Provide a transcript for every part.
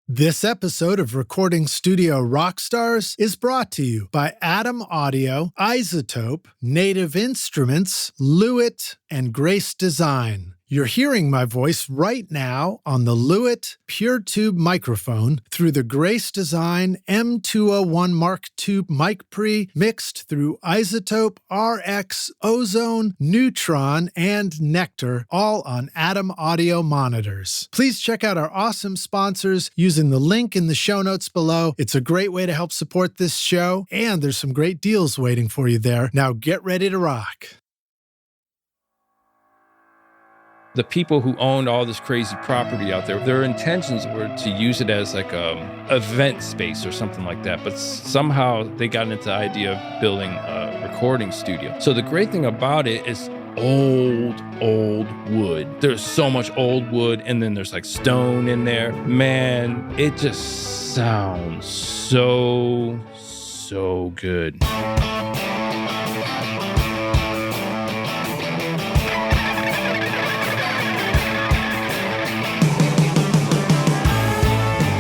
This episode of Recording Studio Rockstars is brought to you by Atom Audio, Isotope, Native Instruments, Lewitt, and Grace Design. You're hearing my voice right now on the Lewitt PureTube microphone through the Grace Design M201 Mark II mic pre mixed through Isotope, RX, Ozone, Neutron, and Nectar, all on Atom Audio monitors. Please check out our awesome sponsors using the link in the show notes below. It's a great way to help support this show, and there's some great deals waiting for you there. Now get ready to rock. The people who owned all this crazy property out there, their intentions were to use it as like a event space or something like that. But somehow they got into the idea of building a recording studio. So the great thing about it is old wood. There's so much old wood, and then there's like stone in there. Man, it just sounds so good.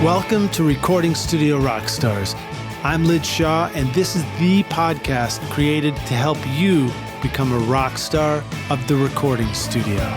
Welcome to Recording Studio Rockstars. I'm Lid Shaw, and this is the podcast created to help you become a rock star of the recording studio.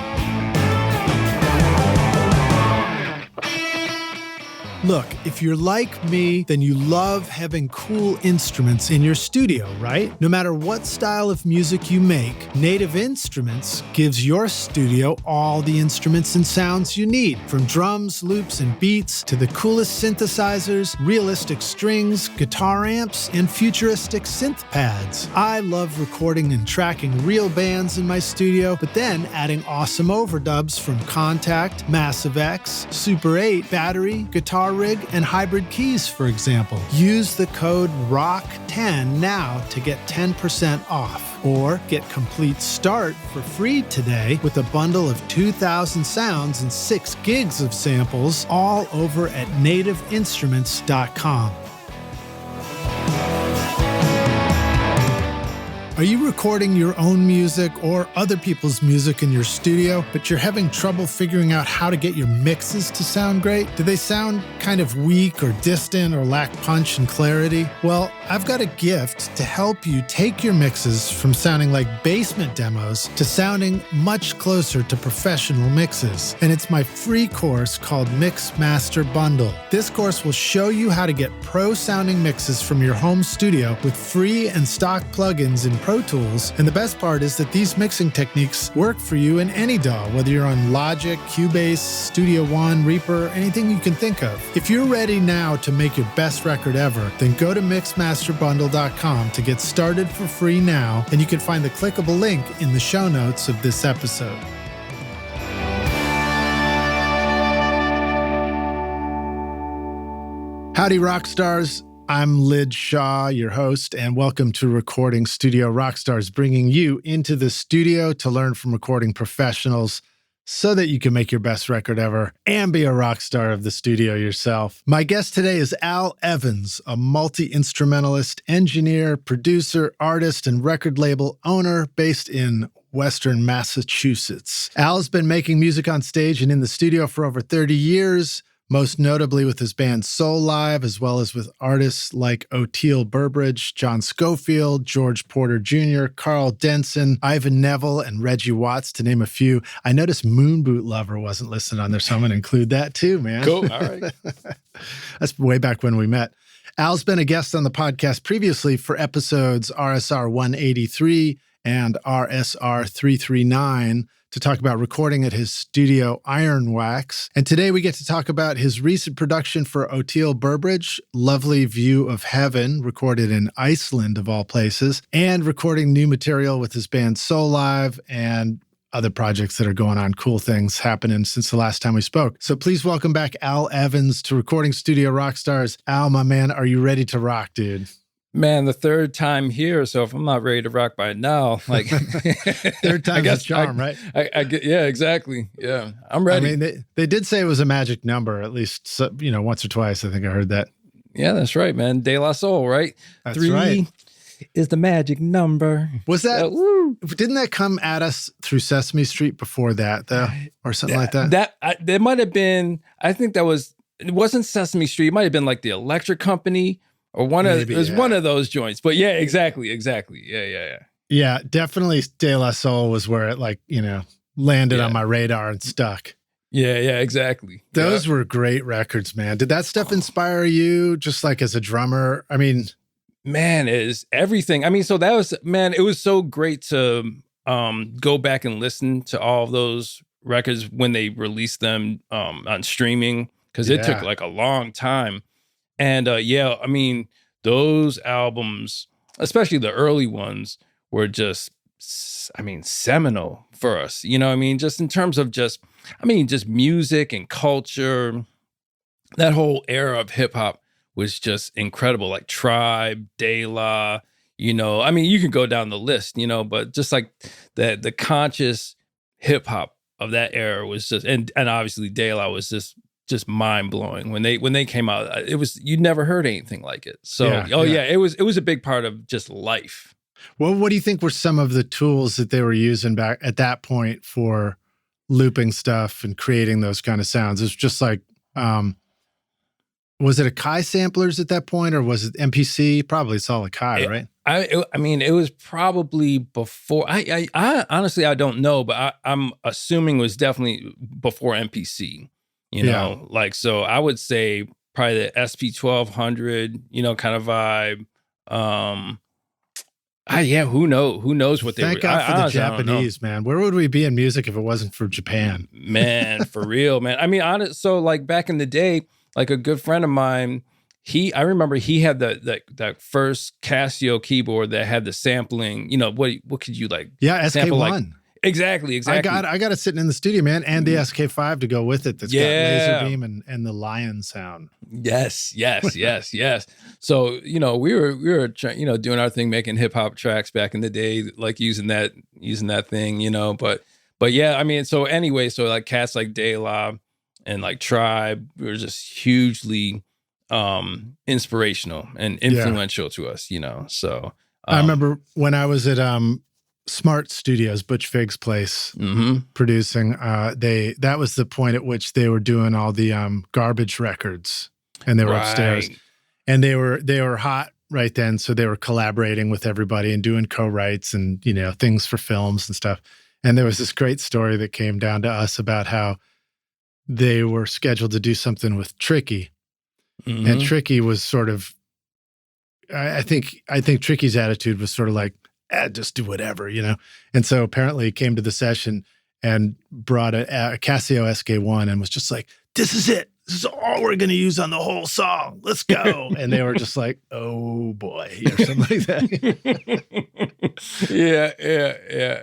Look, if you're like me, then you love having cool instruments in your studio, right? No matter what style of music you make, Native Instruments gives your studio all the instruments and sounds you need, from drums, loops, and beats to the coolest synthesizers, realistic strings, guitar amps, and futuristic synth pads. I love recording and tracking real bands in my studio, but then adding awesome overdubs from Contact, Massive X, Super 8, Battery, Guitar Rig, and Hybrid Keys, for example. Use the code ROCK10 now to get 10% off, or get Complete Start for free today with a bundle of 2,000 sounds and 6 gigs of samples, all over at nativeinstruments.com. Are you recording your own music or other people's music in your studio, but you're having trouble figuring out how to get your mixes to sound great? Do they sound kind of weak or distant or lack punch and clarity? Well, I've got a gift to help you take your mixes from sounding like basement demos to sounding much closer to professional mixes. And it's my free course called Mix Master Bundle. This course will show you how to get pro-sounding mixes from your home studio with free and stock plugins in Pro Tools, and the best part is that these mixing techniques work for you in any DAW, whether you're on Logic, Cubase, Studio One, Reaper, anything you can think of. If you're ready now to make your best record ever, then go to mixmasterbundle.com to get started for free now, and you can find the clickable link in the show notes of this episode. Howdy, rock stars. I'm Lid Shaw, your host, and welcome to Recording Studio Rockstars, bringing you into the studio to learn from recording professionals so that you can make your best record ever and be a rock star of the studio yourself. My guest today is Al Evans, a multi-instrumentalist, engineer, producer, artist, and record label owner based in Western Massachusetts. Al's been making music on stage and in the studio for over 30 years, most notably with his band Soulive, as well as with artists like Oteil Burbridge, John Scofield, George Porter Jr., Karl Denson, Ivan Neville, and Reggie Watts, to name a few. I noticed Moon Boot Lover wasn't listed on there, so I'm going to include that too, man. Cool, all right. That's way back when we met. Al's been a guest on the podcast previously for episodes RSR183 and RSR339, to talk about recording at his studio Ironwax. And today we get to talk about his recent production for Oteil Burbridge, Lovely View of Heaven, recorded in Iceland of all places, and recording new material with his band Soulive and other projects that are going on, cool things happening since the last time we spoke. So please welcome back Al Evans to Recording Studio Rockstars. Al, my man, are you ready to rock, dude? Man, the third time here, so if I'm not ready to rock by now, like third time's a charm, right? I get, yeah, exactly. Yeah, I'm ready. I mean, they did say it was a magic number, at least, once or twice. I think I heard that. Yeah, that's right, man. De La Soul, right? That's 3 right. is the magic number. Was that? Didn't that come at us through Sesame Street before that, though, or something like that? There might have been. I think that was it wasn't Sesame Street. It might have been like the Electric Company or one of those joints. But yeah, exactly. Yeah. Yeah, definitely De La Soul was where it landed on my radar and stuck. Yeah, exactly. Those were great records, man. Did that stuff inspire you just like as a drummer? I mean, man, it is everything. I mean, so that was, man, it was so great to go back and listen to all of those records when they released them on streaming, because it took like a long time. And I mean, those albums, especially the early ones, were just, I mean, seminal for us. You know what I mean? Just in terms of just music and culture. That whole era of hip hop was just incredible. Like Tribe, De La, I mean, you can go down the list, but just like the conscious hip hop of that era was just, and obviously De La was just mind blowing when they came out. It was, you never heard anything like it. So, it was a big part of just life. Well, what do you think were some of the tools that they were using back at that point for looping stuff and creating those kind of sounds? It's just like, was it Akai samplers at that point, or was it MPC? Probably it's all Akai, right? I mean, it was probably before. I honestly, I don't know, but I'm assuming it was definitely before MPC. Like, so I would say probably the SP1200, kind of vibe. Who knows what they were. Thank God for the Japanese, man. Where would we be in music if it wasn't for Japan? Man, for real, man. I mean, so like back in the day, like a good friend of mine, I remember he had that first Casio keyboard that had the sampling, what could you like? Yeah, SK1. Like, exactly. I got it sitting in the studio, man, and the SK5 to go with it. That's got laser beam and the lion sound. Yes. So, we were doing our thing, making hip hop tracks back in the day, like using that thing, but yeah, I mean, so anyway, so like cats like De La and like Tribe were just hugely inspirational and influential to us, So I remember when I was at Smart Studios, Butch Vig's place, producing. That was the point at which they were doing all the Garbage records, and they were upstairs, and they were hot right then. So they were collaborating with everybody and doing co-writes and things for films and stuff. And there was this great story that came down to us about how they were scheduled to do something with Tricky, and Tricky was sort of, I think Tricky's attitude was sort of like, just do whatever, And so apparently he came to the session and brought a Casio SK1 and was just like, this is it. This is all we're going to use on the whole song. Let's go. And they were just like, oh boy, or something like that. Yeah.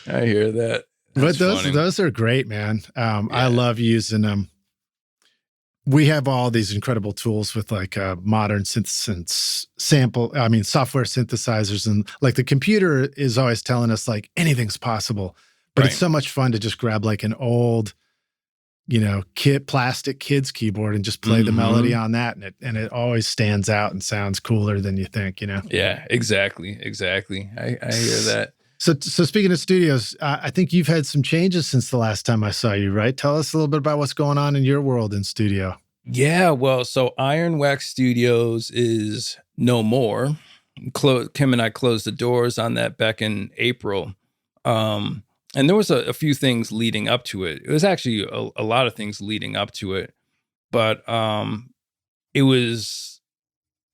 I hear that. That's but those are great, man. I love using them. We have all these incredible tools with like modern software synthesizers, and like the computer is always telling us like anything's possible, but it's so much fun to just grab like an old, plastic kid's keyboard and just play the melody on that, and it always stands out and sounds cooler than you think, Yeah, exactly. I hear that. So speaking of studios, I think you've had some changes since the last time I saw you, right? Tell us a little bit about what's going on in your world in studio. Yeah, well, so Ironwax Studios is no more. Kim and I closed the doors on that back in April. And there was a few things leading up to it. It was actually a lot of things leading up to it. But it was,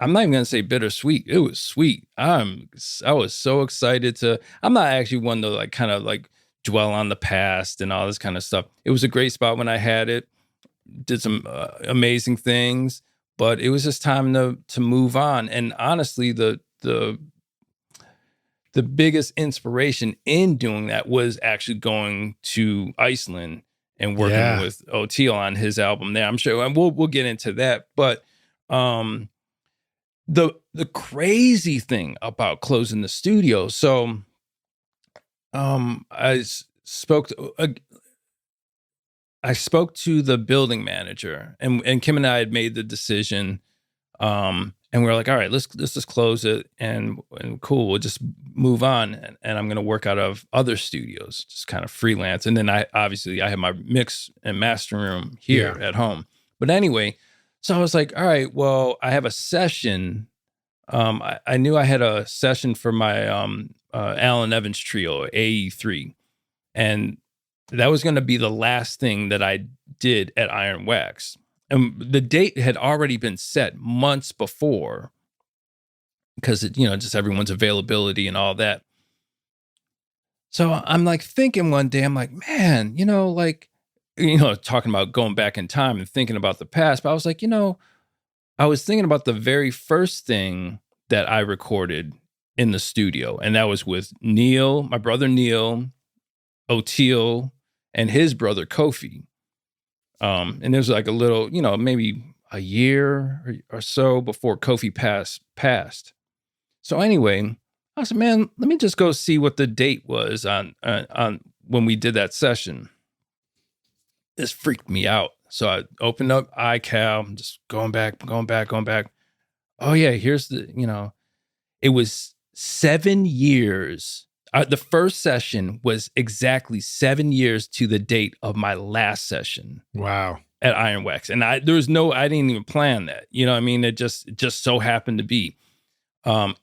I'm not even going to say bittersweet. It was sweet. I was so excited I'm not actually one to like kind of like dwell on the past and all this kind of stuff. It was a great spot when I had it. Did some amazing things, but it was just time to move on. And honestly, the biggest inspiration in doing that was actually going to Iceland and working with Oteil on his album there. I'm sure, and we'll get into that. But the crazy thing about closing the studio. So I spoke to the building manager, and Kim and I had made the decision, and we were like, all right, let's just close it, and cool, we'll just move on, and I'm going to work out of other studios, just kind of freelance. And then I have my mix and mastering room here at home, But anyway, so I was like, all right, well, I have a session. I knew I had a session for my Alan Evans trio, AE3. And that was going to be the last thing that I did at Ironwax. And the date had already been set months before because, just everyone's availability and all that. So I'm like thinking one day, I'm like, man, talking about going back in time and thinking about the past. But I was like, I was thinking about the very first thing that I recorded in the studio. And that was with Neil, my brother Neil, Oteil, and his brother Kofi. And there's like a little, maybe a year or so before Kofi passed. So anyway, I said, man, let me just go see what the date was on when we did that session. This freaked me out. So I opened up iCal, I'm just going back. Oh yeah, here's it was 7 years. The first session was exactly 7 years to the date of my last session. Wow. At Ironwax. And I didn't even plan that. You know what I mean? It just so happened to be. And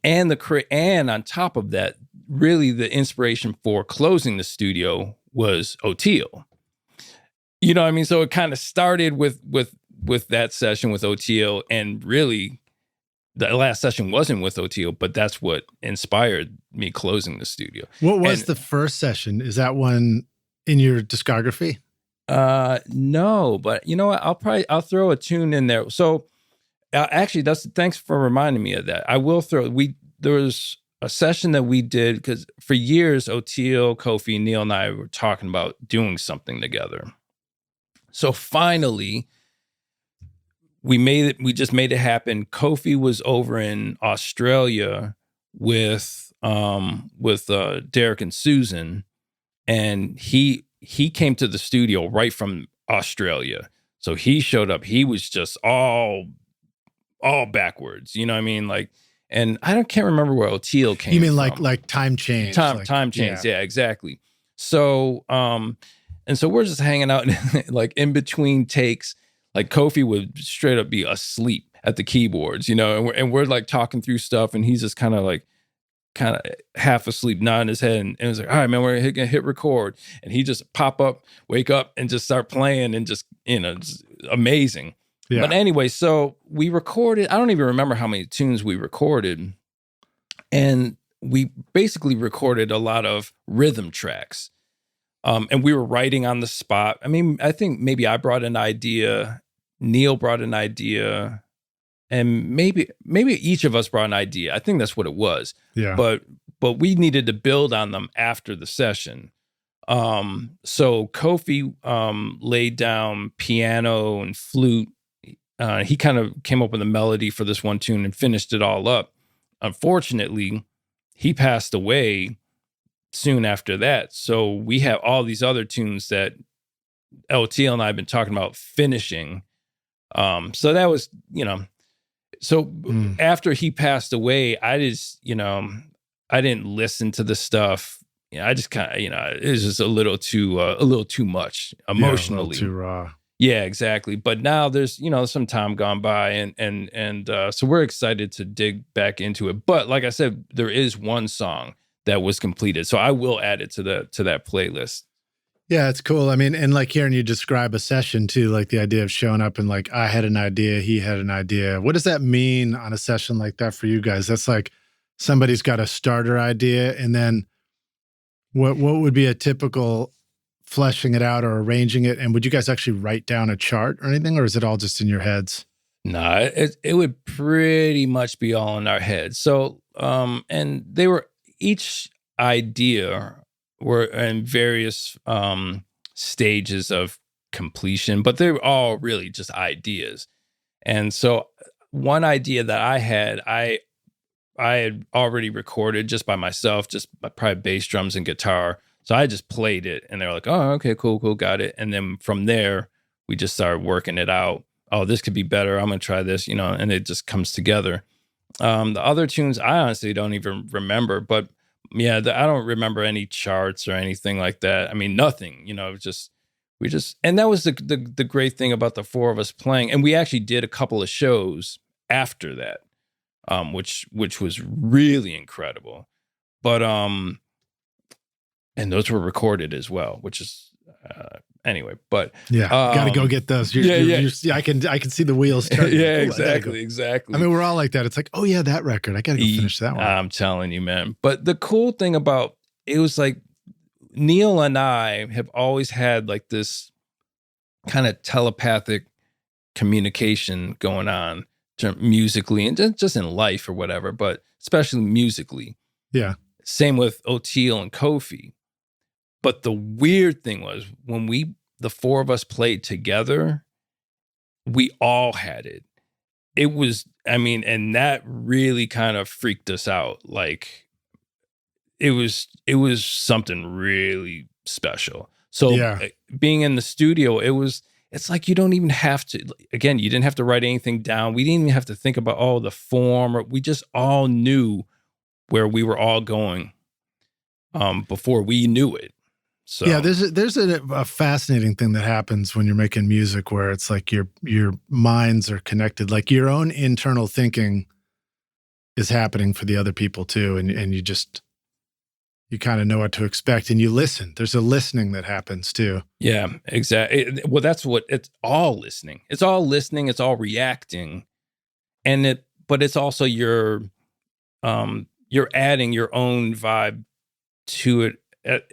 on top of that, really the inspiration for closing the studio was Oteil. You know what I mean? So it kind of started with that session with Oteil, and really the last session wasn't with Oteil, but that's what inspired me closing the studio. What was the first session? Is that one in your discography? No, but you know what? I'll throw a tune in there. So actually, thanks for reminding me of that. I will there was a session that we did because for years, Oteil, Kofi, Neil, and I were talking about doing something together. So finally, we just made it happen. Kofi was over in Australia with Derek and Susan, and he came to the studio right from Australia. So he showed up. He was just all backwards. You know what I mean? Like, and can't remember where Oteil came from. You mean like time change? Time change. Yeah, exactly. So, and so we're just hanging out like in between takes. Like Kofi would straight up be asleep at the keyboards, and we're like talking through stuff, and he's just kind of half asleep, nodding his head, and it was like, all right, man, we're gonna hit record, and he just pop up, wake up, and just start playing, and just just amazing. Yeah. But anyway, so we recorded. I don't even remember how many tunes we recorded, and we basically recorded a lot of rhythm tracks. And we were writing on the spot. I mean, I think maybe I brought an idea, Neil brought an idea, and maybe each of us brought an idea. I think that's what it was. Yeah. But we needed to build on them after the session. So Kofi laid down piano and flute. He kind of came up with a melody for this one tune and finished it all up. Unfortunately, he passed away soon after that. So we have all these other tunes that Oteil and I have been talking about finishing. So that was, after he passed away, I just, I didn't listen to the stuff. I just kind of, it was just a little too much emotionally. A little too raw. Yeah, exactly. But now there's, some time gone by and so we're excited to dig back into it. But like I said, there is one song that was completed. So I will add it to that playlist. Yeah, it's cool. I mean, and like hearing you describe a session too, like the idea of showing up and like, I had an idea, he had an idea. What does that mean on a session like that for you guys? That's like somebody's got a starter idea, and then what would be a typical fleshing it out or arranging it? And would you guys actually write down a chart or anything, or is it all just in your heads? No, it would pretty much be all in our heads. So, and they were, each idea were in various stages of completion, but they were all really just ideas. And so one idea that I had already recorded just by myself, just by probably bass, drums, and guitar. So I just played it, and they're like, oh, okay, cool, got it. And then from there, we just started working it out. Oh, this could be better. I'm going to try this, and it just comes together. The other tunes, I honestly don't even remember, but yeah, I don't remember any charts or anything like that. I mean, nothing, just And that was the great thing about the four of us playing. And we actually did a couple of shows after that, which was really incredible. But and those were recorded as well, which is anyway. But got to go get those. I can see the wheels turning. Yeah, exactly. I mean, we're all like that. It's like, oh yeah, that record. I got to go finish that one. I'm telling you, man. But the cool thing about it was like Neil and I have always had like this kind of telepathic communication going on musically and just in life or whatever, but especially musically. Yeah. Same with Oteil and Kofi. But the weird thing was when the four of us played together, we all had it. It was, and that really kind of freaked us out. Like it was something really special. So being in the studio, it's like you don't even have to, again, you didn't have to write anything down. We didn't even have to think about, the form. We just all knew where we were all going before we knew it. So yeah, there's a fascinating thing that happens when you're making music where it's like your minds are connected. Like your own internal thinking is happening for the other people too. And you kind of know what to expect and you listen. There's a listening that happens too. Yeah, exactly. Well, that's what it's all listening. It's all listening. It's all reacting. But it's also you're adding your own vibe to it.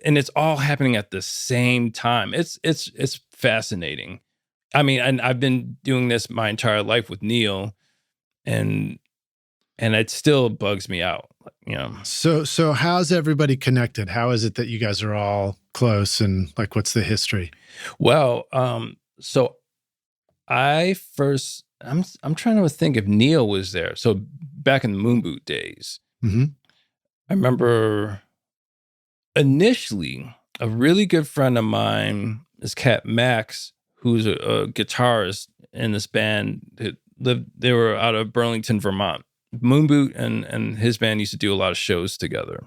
And it's all happening at the same time. It's fascinating. And I've been doing this my entire life with Neil and it still bugs me out, So how's everybody connected? How is it that you guys are all close and like, what's the history? Well, so I'm trying to think if Neil was there. So back in the Moon Boot days, I remember initially a really good friend of mine, this cat Max, who's a guitarist in this band. They were out of Burlington, Vermont. Moon Boot and his band used to do a lot of shows together.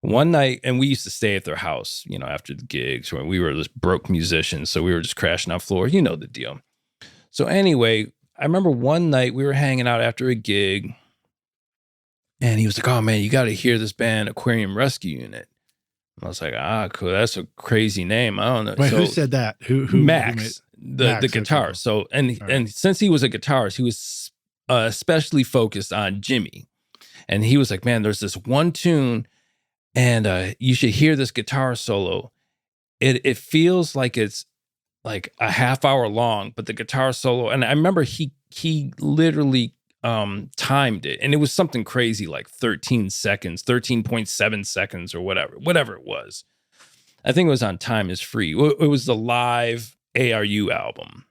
One night, and we used to stay at their house, after the gigs, when we were just broke musicians. So we were just crashing on floor. You know the deal. So anyway, I remember one night we were hanging out after a gig and he was like, oh man, you got to hear this band, Aquarian Rescue Unit. I was like, cool. That's a crazy name. I don't know. Wait, who said that? Who Max, the guitarist. Okay. So, and since he was a guitarist, he was especially focused on Jimmy. And he was like, man, there's this one tune and you should hear this guitar solo. It feels like it's like a half hour long, but the guitar solo, and I remember he literally timed it, and it was something crazy like 13 seconds, 13.7 seconds or whatever it was. I think it was on Time Is Free. It was the live ARU album.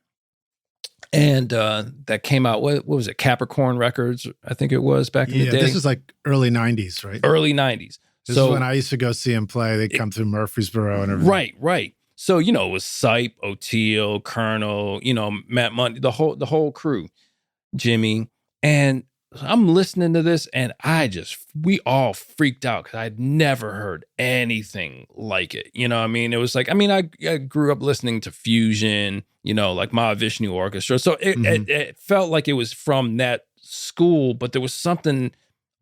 And that came out, what was it? Capricorn Records, I think it was back in the day. This was like early 90s, right? Early 90s. This is when I used to go see him play. They'd come through Murfreesboro and everything. Right. So, it was Sipe, Oteil, Colonel, Matt Mundy, the whole crew, Jimmy. And I'm listening to this and we all freaked out because I'd never heard anything like it. It was like, I grew up listening to fusion, like Mahavishnu Orchestra. So it felt like it was from that school, but there was something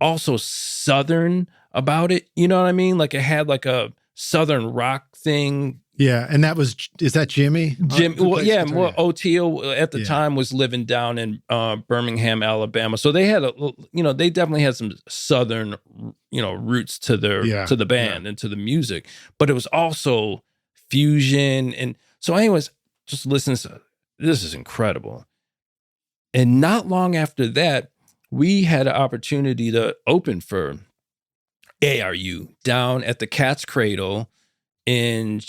also Southern about it. You know what I mean? Like it had like a Southern rock thing. Yeah, and is that Jimmy? Well, yeah, Oteil at the time was living down in Birmingham, Alabama. So they had they definitely had some Southern, roots to to the band and to the music, but it was also fusion. And so anyways, just listen to this is incredible. And not long after that, we had an opportunity to open for ARU down at the Cat's Cradle in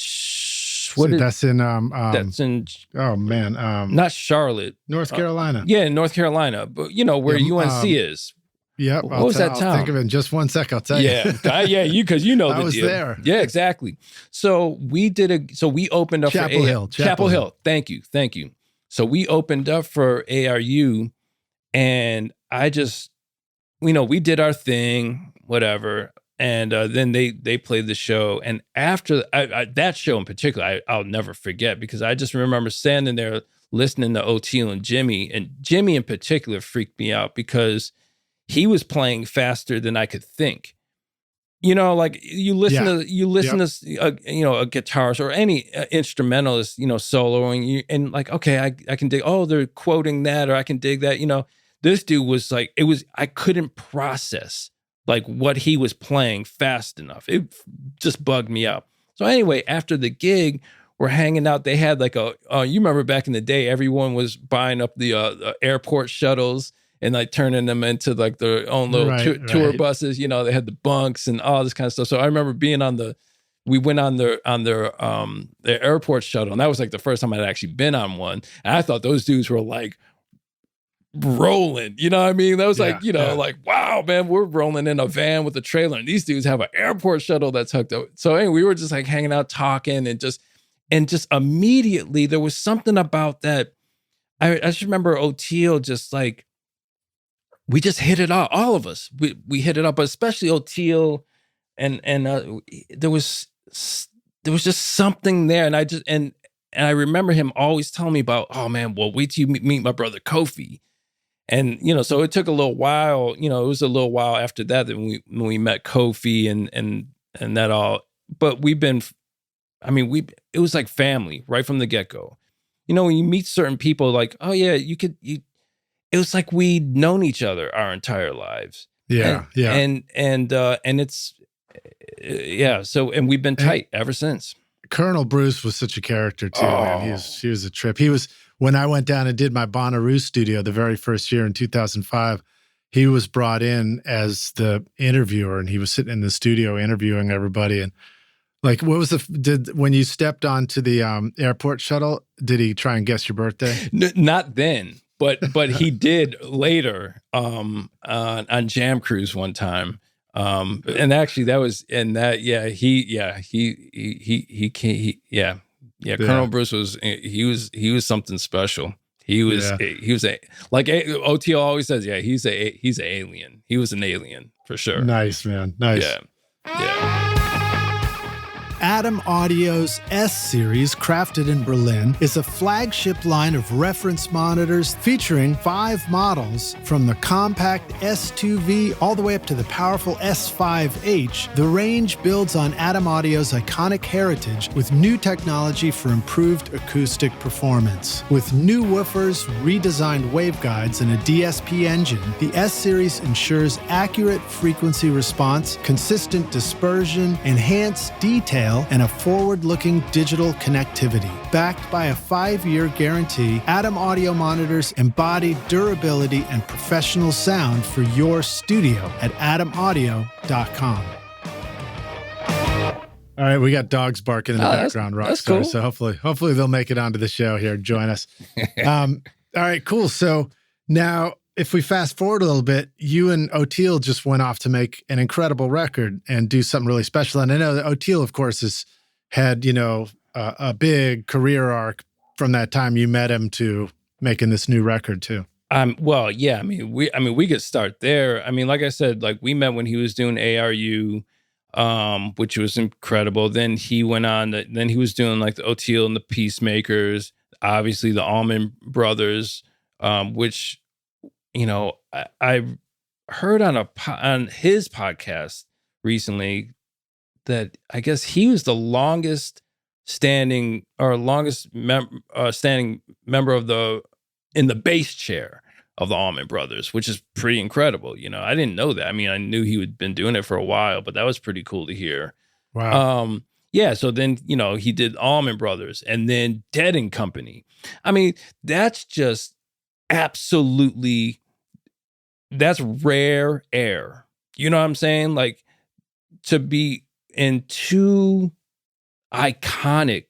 that's in not Charlotte, North Carolina. Yeah, North Carolina, but where UNC is. Yep. What was that town? I'll think of it in just 1 sec. I'll tell you. Yeah, because the deal. I was there. Yeah, exactly. So we opened up for Chapel Hill. Thank you. So we opened up for ARU, and I just, we did our thing, whatever. And then they played the show. And after that show in particular, I'll never forget, because I just remember standing there listening to Oteil and Jimmy. And Jimmy in particular freaked me out because he was playing faster than I could think. You know, like you listen to a guitarist or any instrumentalist, soloing, and like, okay, I can dig. Oh, they're quoting that, or I can dig that. This dude was like, I couldn't process like what he was playing fast enough. It just bugged me out. So anyway, after the gig, we're hanging out. They had like you remember back in the day, everyone was buying up the airport shuttles and like turning them into like their own little tour buses. They had the bunks and all this kind of stuff. So I remember being we went on their airport shuttle, and that was like the first time I'd actually been on one. And I thought those dudes were like rolling, you know what I mean? That was like, like, wow, man, we're rolling in a van with a trailer, and these dudes have an airport shuttle that's hooked up. So anyway, we were just like hanging out, talking, and just immediately there was something about that. I just remember Oteil just like, we just hit it off. All of us, we hit it up, but especially Oteil, and there was just something there, and I remember him always telling me about, oh man, well, wait till you meet my brother Kofi, and so it took a little while. It was a little while after that when we met Kofi and that all. But it was like family right from the get go. When you meet certain people, like, oh yeah, it was like we'd known each other our entire lives. Yeah. And it's, So, and we've been tight ever since. Colonel Bruce was such a character too, man. He was a trip. When I went down and did my Bonnaroo studio the very first year in 2005, he was brought in as the interviewer, and he was sitting in the studio interviewing everybody. And like, what was when you stepped onto the airport shuttle, did he try and guess your birthday? Not then. But he did later on Jam Cruise one time, and actually that was Colonel Bruce was something special. He was like Oteil always says, he's an alien. He was an alien for sure. Nice, man. Nice. Yeah. Adam Audio's S-Series, crafted in Berlin, is a flagship line of reference monitors featuring 5 models from the compact S2V all the way up to the powerful S5H. The range builds on Adam Audio's iconic heritage with new technology for improved acoustic performance. With new woofers, redesigned waveguides, and a DSP engine, the S-Series ensures accurate frequency response, consistent dispersion, enhanced detail, and a forward-looking digital connectivity. Backed by a 5-year guarantee, Adam Audio monitors embody durability and professional sound for your studio at adamaudio.com. All right, we got dogs barking in the background, Rockstar. That's cool. So hopefully they'll make it onto the show here and join us. All right, cool. So now, if we fast forward a little bit, you and Oteil just went off to make an incredible record and do something really special. And I know that Oteil, of course, has had, a big career arc from that time you met him to making this new record too. Well, yeah, we could start there. I mean, like I said, like we met when he was doing ARU, which was incredible. Then he went on, then he was doing like the Oteil and the Peacemakers, obviously the Allman Brothers, which, I heard on his podcast recently that I guess he was the longest standing member in the bass chair of the Allman Brothers, which is pretty incredible. I didn't know that. I mean, I knew he had been doing it for a while, but that was pretty cool to hear. Wow. So then, he did Allman Brothers and then Dead and Company. I mean, that's just absolutely, that's rare air. You know what I'm saying? Like, to be in 2 iconic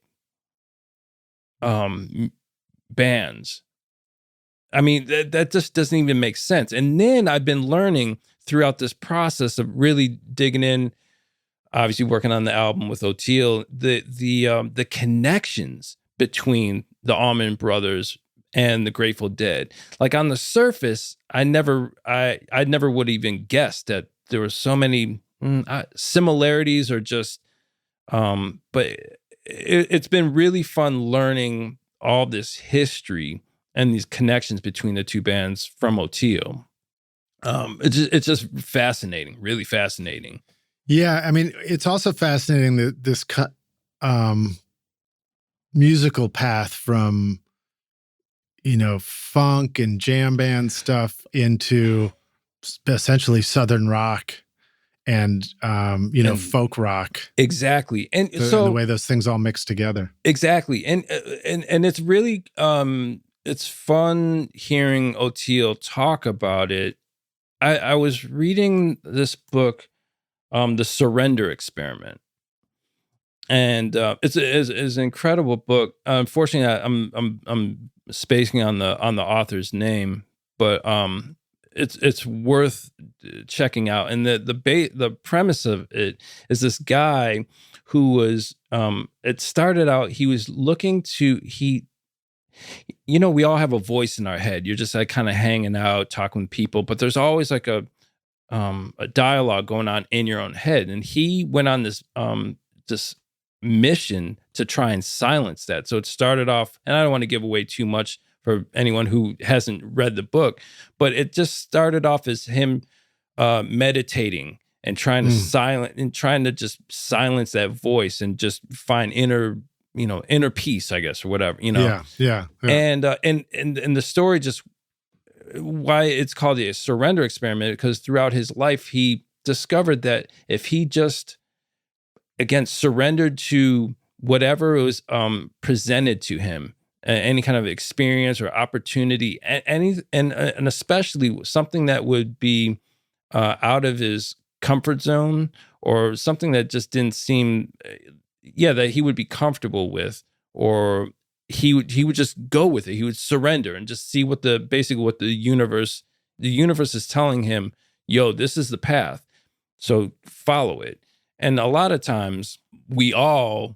bands. I mean, that just doesn't even make sense. And then I've been learning throughout this process of really digging in, obviously working on the album with Oteil, the connections between the Allman Brothers and the Grateful Dead. Like on the surface, I never would even guess that there were so many similarities or just, but it's been really fun learning all this history and these connections between the two bands from Oteil. It's just fascinating, really fascinating. Yeah, I mean, it's also fascinating that this musical path from, funk and jam band stuff into essentially Southern rock and, folk rock. Exactly. And the way those things all mix together. Exactly. And it's really, it's fun hearing Oteil talk about it. I was reading this book, The Surrender Experiment. And it's an incredible book. Unfortunately, I'm spacing on the author's name, but it's worth checking out. And the premise of it is this guy who was it started out, he was looking to we all have a voice in our head. You're just like kind of hanging out, talking with people, but there's always like a dialogue going on in your own head. And he went on this mission to try and silence that. So it started off, and I don't want to give away too much for anyone who hasn't read the book, but it just started off as him meditating and trying to just silence that voice and just find inner peace, I guess, or whatever, Yeah. And the story, just why it's called the surrender experiment, because throughout his life he discovered that if he just again surrendered to whatever was presented to him, any kind of experience or opportunity, and especially something that would be out of his comfort zone, or something that just didn't seem that he would be comfortable with, or he would just go with it. He would surrender and just see what the universe is telling him. Yo, this is the path, so follow it. And a lot of times we're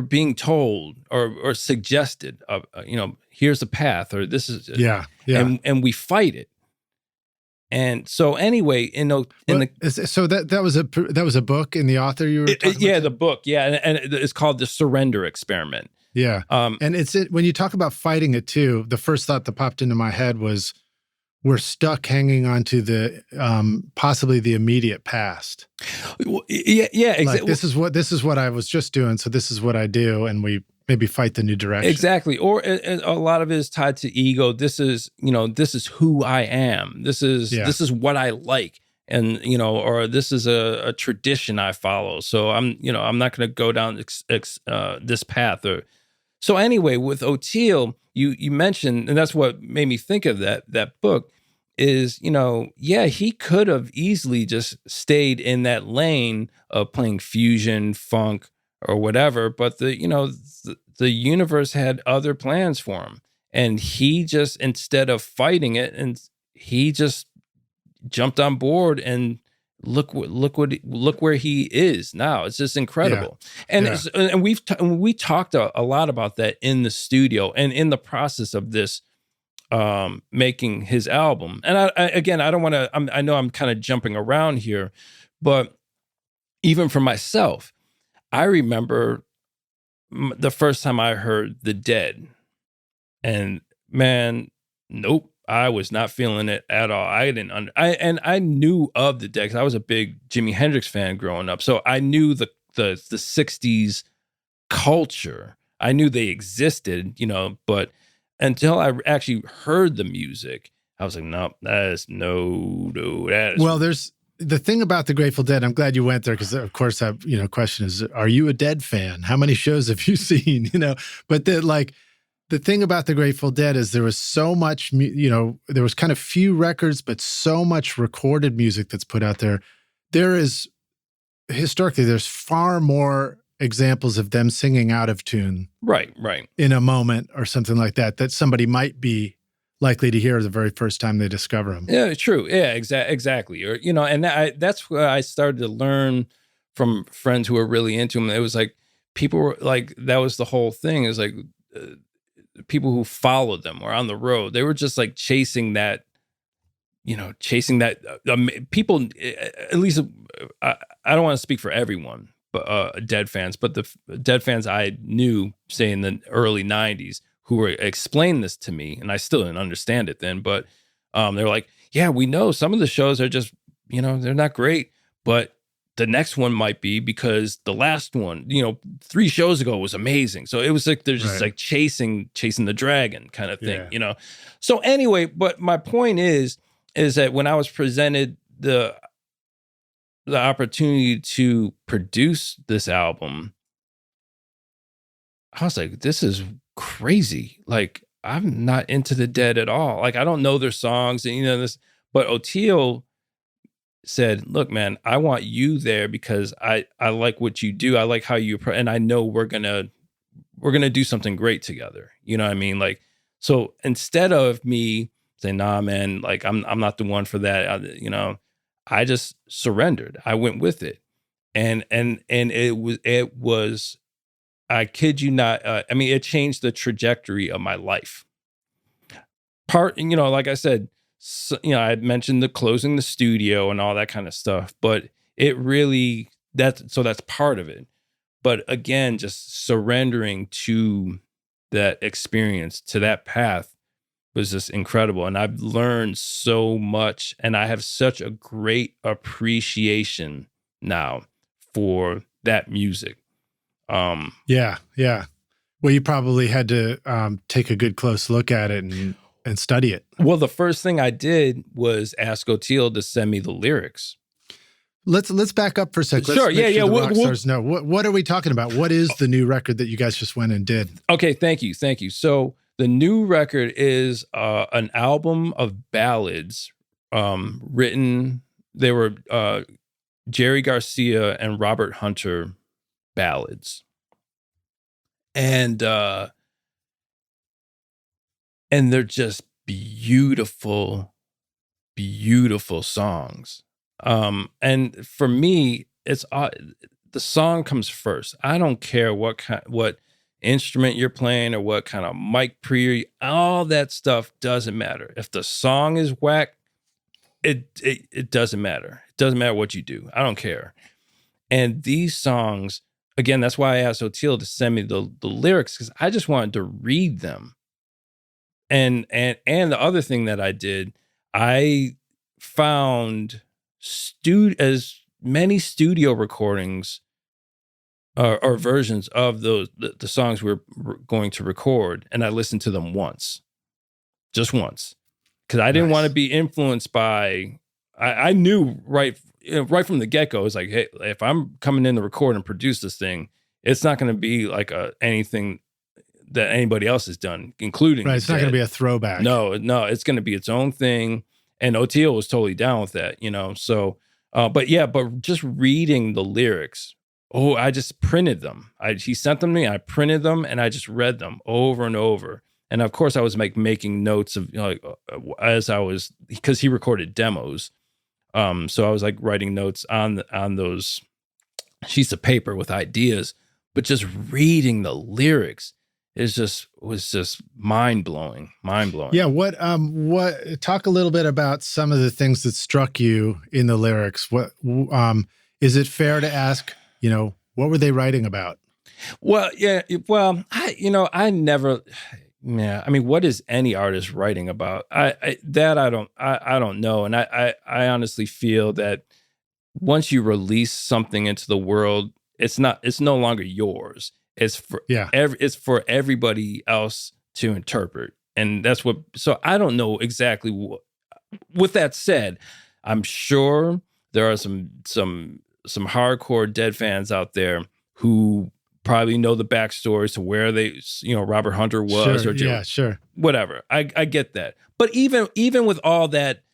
being told or suggested, here's the path, or this is and we fight it. And so anyway, so that was a book in the author you were talking about? The book, and it's called The Surrender Experiment. Yeah, and when you talk about fighting it too, the first thought that popped into my head was we're stuck hanging on to the possibly the immediate past. Yeah, exactly. Like, this is what I was just doing, so this is what I do, and we maybe fight the new direction. Exactly. Or a lot of it is tied to ego. This is who I am. This is what I like, and or this is a tradition I follow. So I'm not going to go down this path. Or so anyway, with Oteil, you mentioned, and that's what made me think of that book, is he could have easily just stayed in that lane of playing fusion, funk, or whatever, but the universe had other plans for him, and he just, instead of fighting it, and he just jumped on board, and look where he is now. It's just incredible. And we talked a lot about that in the studio and in the process of this making his album. And I don't want to, I know I'm kind of jumping around here, but even for myself, I remember the first time I heard The Dead, and man, nope, I was not feeling it at all. I knew of The Dead because I was a big Jimi Hendrix fan growing up, so I knew the 60s culture. I knew they existed, but until I actually heard the music, I was like, no, there's the thing about the Grateful Dead, I'm glad you went there, because of course, question is, are you a Dead fan? How many shows have you seen? But the thing about the Grateful Dead is there was so much, there was kind of few records, but so much recorded music that's put out there. Historically, there's far more examples of them singing out of tune. Right. In a moment or something like that somebody might be likely to hear the very first time they discover them. Yeah, true. Yeah, exactly. Or, and that's where I started to learn from friends who were really into them. It was like, people were like, that was the whole thing. It was like people who followed them or on the road, they were just like chasing that chasing that. People, at least, I don't want to speak for everyone, but Dead fans, but the Dead fans I knew, say in the early 90s, who were explaining this to me, and I still didn't understand it then, but they were like, yeah, we know some of the shows are just, they're not great, but the next one might be because the last one, 3 shows ago was amazing. So it was like, they're just like chasing the dragon kind of thing, So anyway, but my point is that when I was presented the opportunity to produce this album, I was like, this is crazy. Like, I'm not into the Dead at all. Like, I don't know their songs and this, but Oteil said, look, man, I want you there because I like what you do. I like how you, and I know we're going to do something great together. You know what I mean? Like, so instead of me saying, nah, man, like I'm not the one for that, I just surrendered. I went with it. And it was, I kid you not. It changed the trajectory of my life. Like I said, I had mentioned the closing the studio and all that kind of stuff, but it really, that's part of it. But again, just surrendering to that experience, to that path was just incredible. And I've learned so much, and I have such a great appreciation now for that music. Yeah. Well, you probably had to take a good close look at it and study it. Well, the first thing I did was ask Oteil to send me the lyrics. Let's back up for a sec. Sure, yeah. The rock stars know. What are we talking about? What is the new record that you guys just went and did? Okay, thank you. So the new record is an album of ballads written. They were Jerry Garcia and Robert Hunter ballads, and they're just beautiful, beautiful songs. And for me, it's the song comes first. I don't care what instrument you're playing or what kind of mic pre, all that stuff doesn't matter. If the song is whack, it doesn't matter. It doesn't matter what you do. I don't care. And these songs, again, that's why I asked Oteil to send me the lyrics, because I just wanted to read them. And the other thing that I did, I found as many studio recordings or versions of the songs we were going to record, and I listened to them just once, because I didn't want to be influenced by. I knew right from the get-go, it's like, hey, if I'm coming in to record and produce this thing, it's not going to be like anything that anybody else has done, including it's not going to be a throwback. No, it's going to be its own thing. And Oteil was totally down with that, So, but just reading the lyrics. Oh, I just printed them. He sent them to me. I printed them and I just read them over and over. And of course, I was making notes of because he recorded demos. So I was like writing notes on those sheets of paper with ideas, but just reading the lyrics was just mind blowing. Yeah. What talk a little bit about some of the things that struck you in the lyrics. What is it fair to ask, what were they writing about? Well, yeah. Well, I never, yeah. I mean, what is any artist writing about? I don't know. And I honestly feel that once you release something into the world, it's no longer yours. It's for everybody else to interpret. And that's so I don't know exactly what. With that said, I'm sure there are some hardcore Dead fans out there who probably know the backstories to where Robert Hunter was, sure. Whatever. I get that. But even with all that,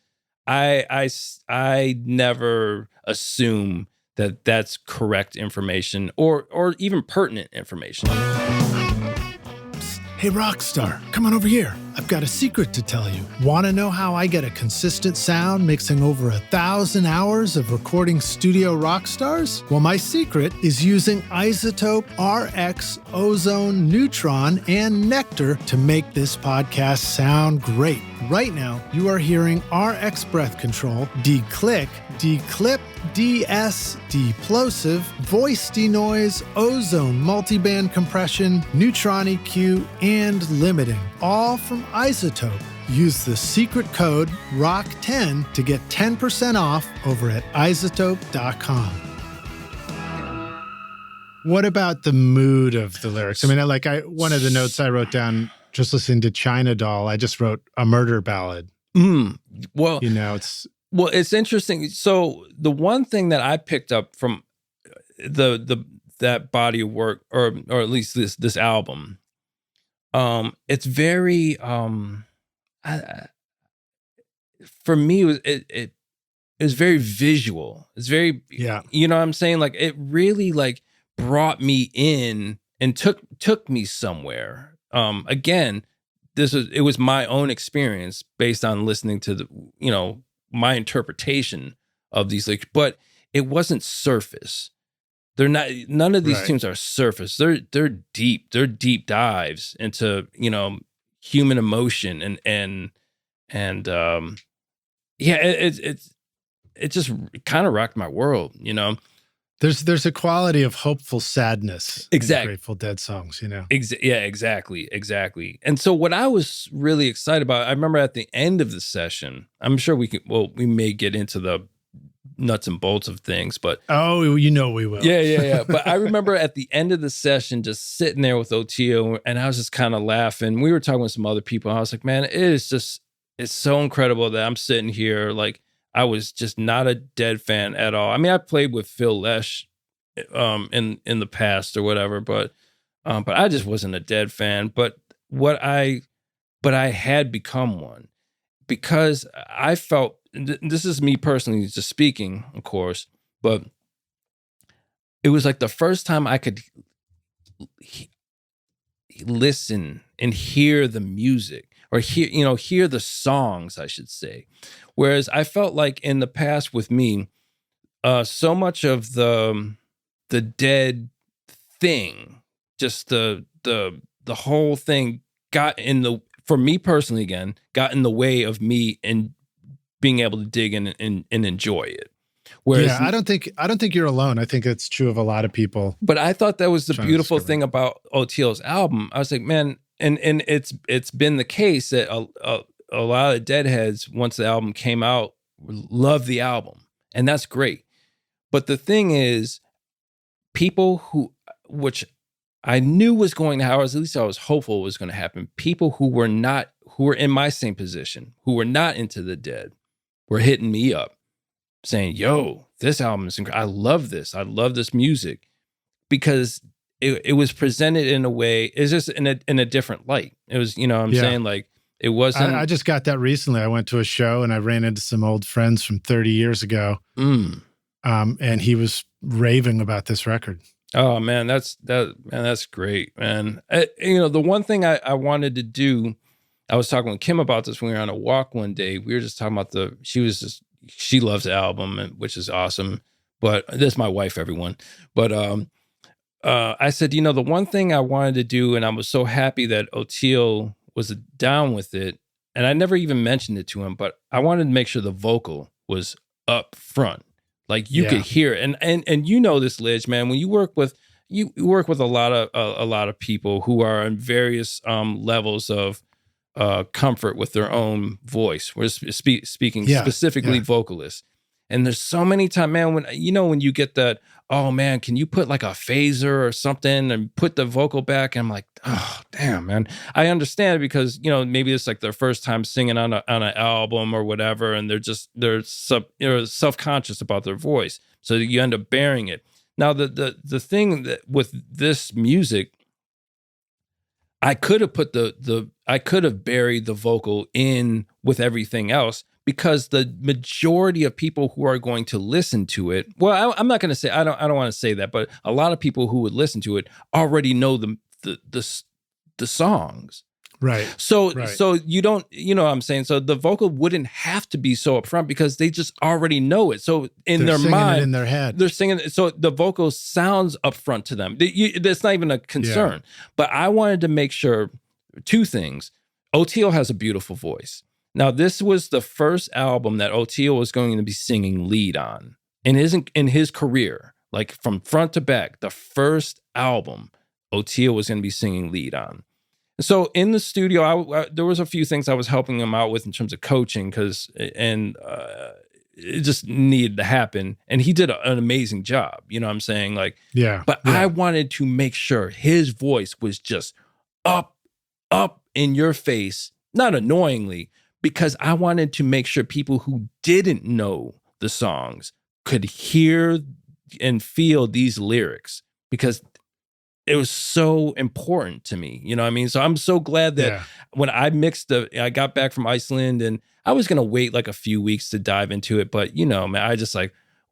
I never assume that that's correct information or even pertinent information. Hey, Rockstar, come on over here. I've got a secret to tell you. Want to know how I get a consistent sound mixing over 1,000 hours of recording studio rock stars? Well, my secret is using iZotope, RX, Ozone, Neutron, and Nectar to make this podcast sound great. Right now, you are hearing RX Breath Control, Declick, Declip, DS, Deplosive, Voice Denoise, Ozone Multiband Compression, Neutron EQ, and Limiting, all from iZotope. Use the secret code ROCK10 to get 10% off over at iZotope.com. What about the mood of the lyrics? I mean, one of the notes I wrote down just listening to China Doll, I just wrote a murder ballad. Well, it's interesting. So the one thing that I picked up from that body of work, or at least this album, it's very for me it was very visual. It's very you know what I'm saying? Like it really like brought me in and took me somewhere. Again, it was my own experience based on listening to my interpretation of these lyrics, but it wasn't surface. They're not. None of these tunes are surface. They're deep. They're deep dives into human emotion and it just kind of rocked my world. There's a quality of hopeful sadness in Grateful Dead songs, Exactly. And so what I was really excited about, I remember at the end of the session, I'm sure we may get into the nuts and bolts of things, but we will. Yeah. But I remember at the end of the session, just sitting there with Oteil, and I was just kind of laughing. We were talking with some other people, and I was like, man, it's so incredible that I'm sitting here like I was just not a Dead fan at all. I mean, I played with Phil Lesh in the past or whatever, but I just wasn't a Dead fan. But I had become one because I felt, this is me personally just speaking, of course, but it was like the first time I could listen and hear the music, or hear the songs, I should say. Whereas I felt like in the past with me, so much of the Dead thing, just the whole thing for me personally, again, got in the way of me and being able to dig in and enjoy it. Whereas, I don't think you're alone. I think it's true of a lot of people. But I thought that was the beautiful thing about Oteil's album. I was like, man, and it's been the case that a lot of Deadheads, once the album came out, love the album, and that's great. But the thing is, people which I knew was going to happen, at least I was hopeful was going to happen, people who were in my same position, who were not into the Dead, were hitting me up saying, yo, this album is incredible. I love this music, because it was presented in a way, it's just in a different light. It was, saying, like, it wasn't. I just got that recently. I went to a show and I ran into some old friends from 30 years ago. And he was raving about this record. Oh man, that's great, man. The one thing I wanted to do, I was talking with Kim about this when we were on a walk one day. We were just talking about she loves the album, which is awesome. But this is my wife, everyone. But I said, the one thing I wanted to do, and I was so happy that Oteil was down with it, and I never even mentioned it to him, but I wanted to make sure the vocal was up front. Like you could hear it. And this, Lidge, man, when you work with a lot of people who are in various levels of comfort with their own voice. We're speaking specifically vocalists. And there's so many times, man, when you get that, oh man, can you put like a phaser or something and put the vocal back? And I'm like, oh damn, man. I understand, because maybe it's like their first time singing on an album or whatever, and they're self-conscious about their voice, so you end up bearing it. Now the thing that with this music, I could have buried the vocal in with everything else, because the majority of people who are going to listen to it, well, I'm not going to say, I don't want to say that, but a lot of people who would listen to it already know the songs. Right. So Right. so you don't, you know what I'm saying? So the vocal wouldn't have to be so upfront because they just already know it. So in They're their singing mind, it in their head. they're singing it. So the vocal sounds upfront to them. That's not even a concern. But I wanted to make sure two things. Oteil has a beautiful voice. Now, this was the first album that Oteil was going to be singing lead on in his career, like from front to back. The first album Oteil was going to be singing lead on. So in the studio, there was a few things I was helping him out with in terms of coaching it just needed to happen. And he did an amazing job. You know what I'm saying? But I wanted to make sure his voice was just up in your face, not annoyingly, because I wanted to make sure people who didn't know the songs could hear and feel these lyrics, because it was so important to me. You know what I mean? So I'm so glad that when I I got back from Iceland, and I was going to wait like a few weeks to dive into it. But, you know, man, I just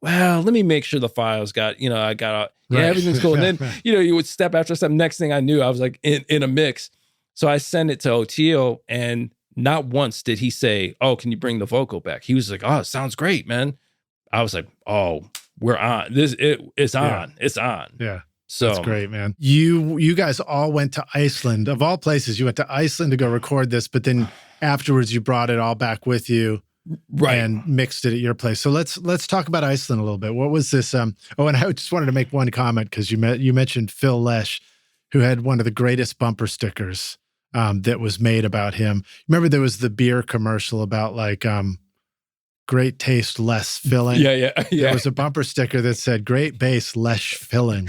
well, let me make sure the files everything's cool. And then, you would step after step. Next thing I knew, I was like in a mix. So I sent it to Oteil, and not once did he say, "Oh, can you bring the vocal back?" He was like, "Oh, it sounds great, man." I was like, "Oh, we're on. It's on. It's on." Yeah. So that's great, man. You guys all went to Iceland. Of all places, you went to Iceland to go record this, but then afterwards you brought it all back with you, right, and mixed it at your place. So let's talk about Iceland a little bit. What was this? And I just wanted to make one comment, because you mentioned Phil Lesh, who had one of the greatest bumper stickers that was made about him. Remember, there was the beer commercial about great taste, less filling. Yeah. There was a bumper sticker that said "Great bass, less filling."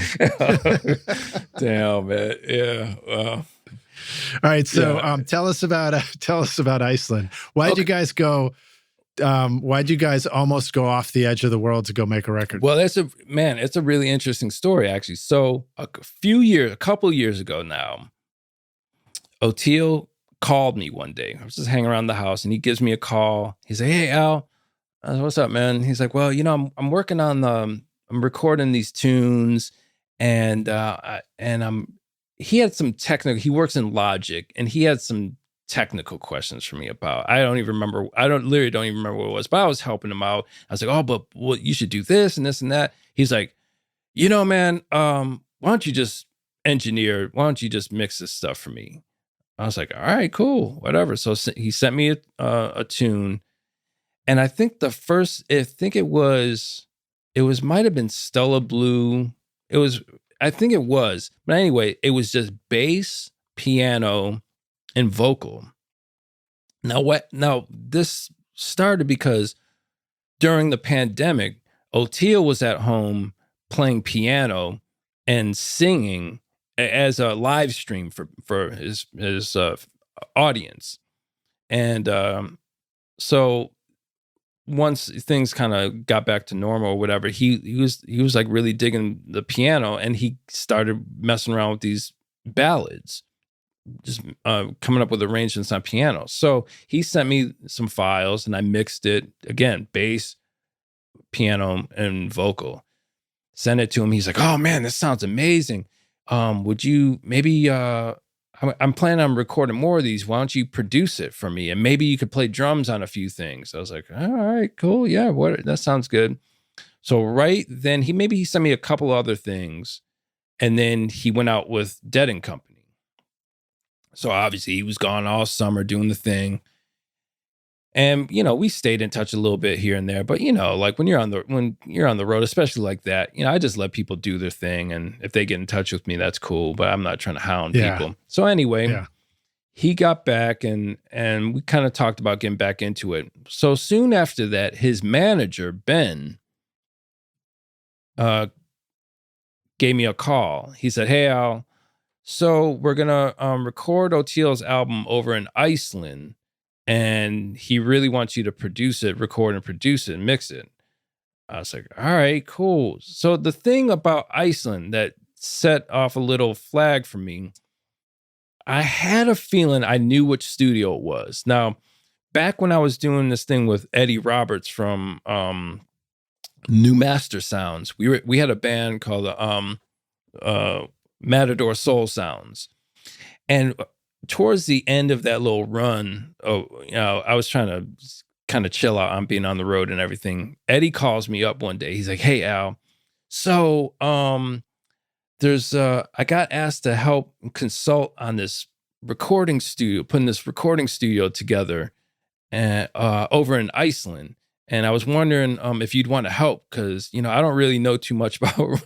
Damn, man. Yeah. Wow. All right. So tell us about Iceland. Why'd you guys go? Why'd you guys almost go off the edge of the world to go make a record? Well, it's a really interesting story, actually. So a couple years ago now, Oteil called me one day. I was just hanging around the house, and he gives me a call. He's like, "Hey, Al, what's up, man?" He's like, "Well, I'm working on I'm recording these tunes, and he had some technical. He works in Logic, and he had some technical questions for me about. I literally don't even remember what it was, but I was helping him out. I was like, "Oh, but you should do this and this and that." He's like, "Man, why don't you just engineer? Why don't you just mix this stuff for me?" I was like, "All right, cool, whatever." So he sent me a tune, and I think it might have been Stella Blue. I think it was, but anyway, it was just bass, piano, and vocal. Now this started because during the pandemic, Oteil was at home playing piano and singing as a live stream for his audience. And so once things kind of got back to normal or whatever, he was like really digging the piano, and he started messing around with these ballads, just coming up with arrangements on piano. So he sent me some files, and I mixed it again, bass, piano, and vocal. Sent it to him. He's like, "Oh man, this sounds amazing. Would you maybe I'm planning on recording more of these. Why don't you produce it for me? And maybe you could play drums on a few things." I was like, "All right, cool. Yeah, that sounds good." So right then he sent me a couple other things, and then he went out with Dead and Company. So obviously he was gone all summer doing the thing. And, we stayed in touch a little bit here and there, but like when you're on the road, especially like that, I just let people do their thing. And if they get in touch with me, that's cool, but I'm not trying to hound people. So anyway, he got back, and we kind of talked about getting back into it. So soon after that, his manager, Ben, gave me a call. He said, "Hey, Al, so we're going to record Oteil's album over in Iceland, and he really wants you to record and produce it and mix it." I was like, "All right, cool." So the thing about Iceland that set off a little flag for me, I had a feeling I knew which studio it was. Now, back when I was doing this thing with Eddie Roberts from New Master Sounds, we had a band called Matador Soul Sounds. And towards the end of that little run, I was trying to kind of chill out on being on the road and everything. Eddie calls me up one day. He's like, "Hey, Al, so there's I got asked to help consult on this recording studio, putting this recording studio together, and over in Iceland. And I was wondering if you'd want to help, because I don't really know too much about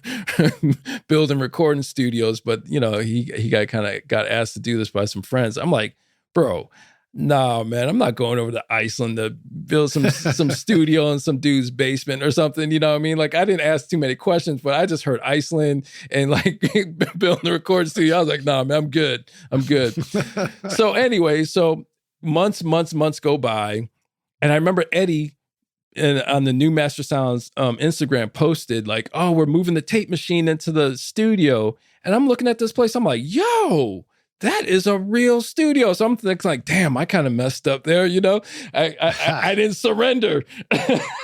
building recording studios, but he got asked to do this by some friends." I'm like, "Bro, nah, man, I'm not going over to Iceland to build some studio in some dude's basement or something." You know what I mean? Like, I didn't ask too many questions, but I just heard Iceland and like building a recording studio. I was like, "Nah, man, I'm good. I'm good." So anyway, months go by, and I remember Eddie on the New Master Sounds Instagram posted like, "Oh, we're moving the tape machine into the studio." And I'm looking at this place. I'm like, "Yo, that is a real studio." So I'm thinking like, damn, I kind of messed up there. I didn't surrender.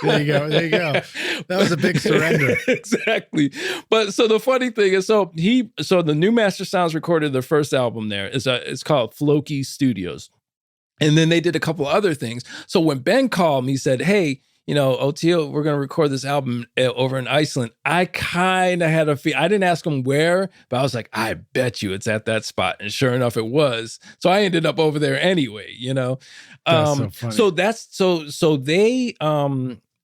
There you go. That was a big surrender. Exactly. But so the funny thing is, so the New Master Sounds recorded their first album there. It's called Floki Studios. And then they did a couple other things. So when Ben called me, he said, "Hey, Oteil, we're going to record this album over in Iceland." I kind of had a feel. I didn't ask him where, but I was like, "I bet you it's at that spot." And sure enough, it was. So I ended up over there anyway, That's so funny. So they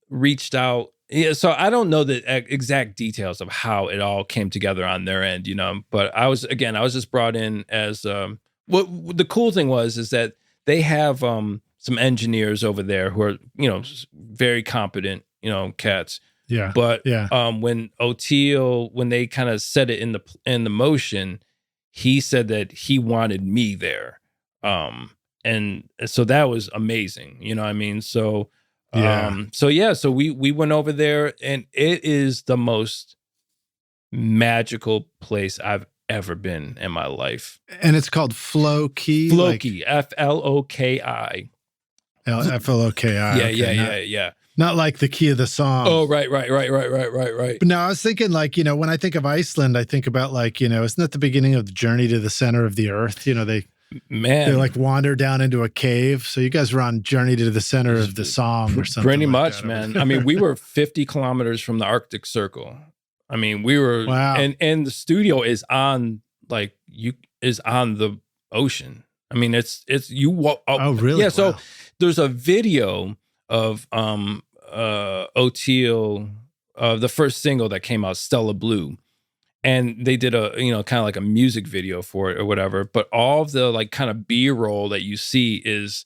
reached out. Yeah, so I don't know the exact details of how it all came together on their end, but I was just brought in as what the cool thing is that they have some engineers over there who are, very competent, cats. Yeah. But yeah. When they kind of set it in the motion, he said that he wanted me there. And so that was amazing. You know what I mean? So, so we went over there, and it is the most magical place I've ever been in my life. And it's called Floki. Floki, Floki. Floki. Yeah. Not like the key of the song. Oh, right. But no, I was thinking like, when I think of Iceland, I think about like, isn't that the beginning of the journey to the center of the earth? They like wander down into a cave. So you guys were on Journey to the Center of the Song or something. Pretty like much, that. man. I mean, we were 50 kilometers from the Arctic Circle. I mean, we were, wow. And the studio is on the ocean. I mean, it's you walk. Oh, really? Yeah. Wow. So there's a video of Oteil, the first single that came out, Stella Blue, and they did a kind of like a music video for it or whatever. But all of the like kind of B-roll that you see is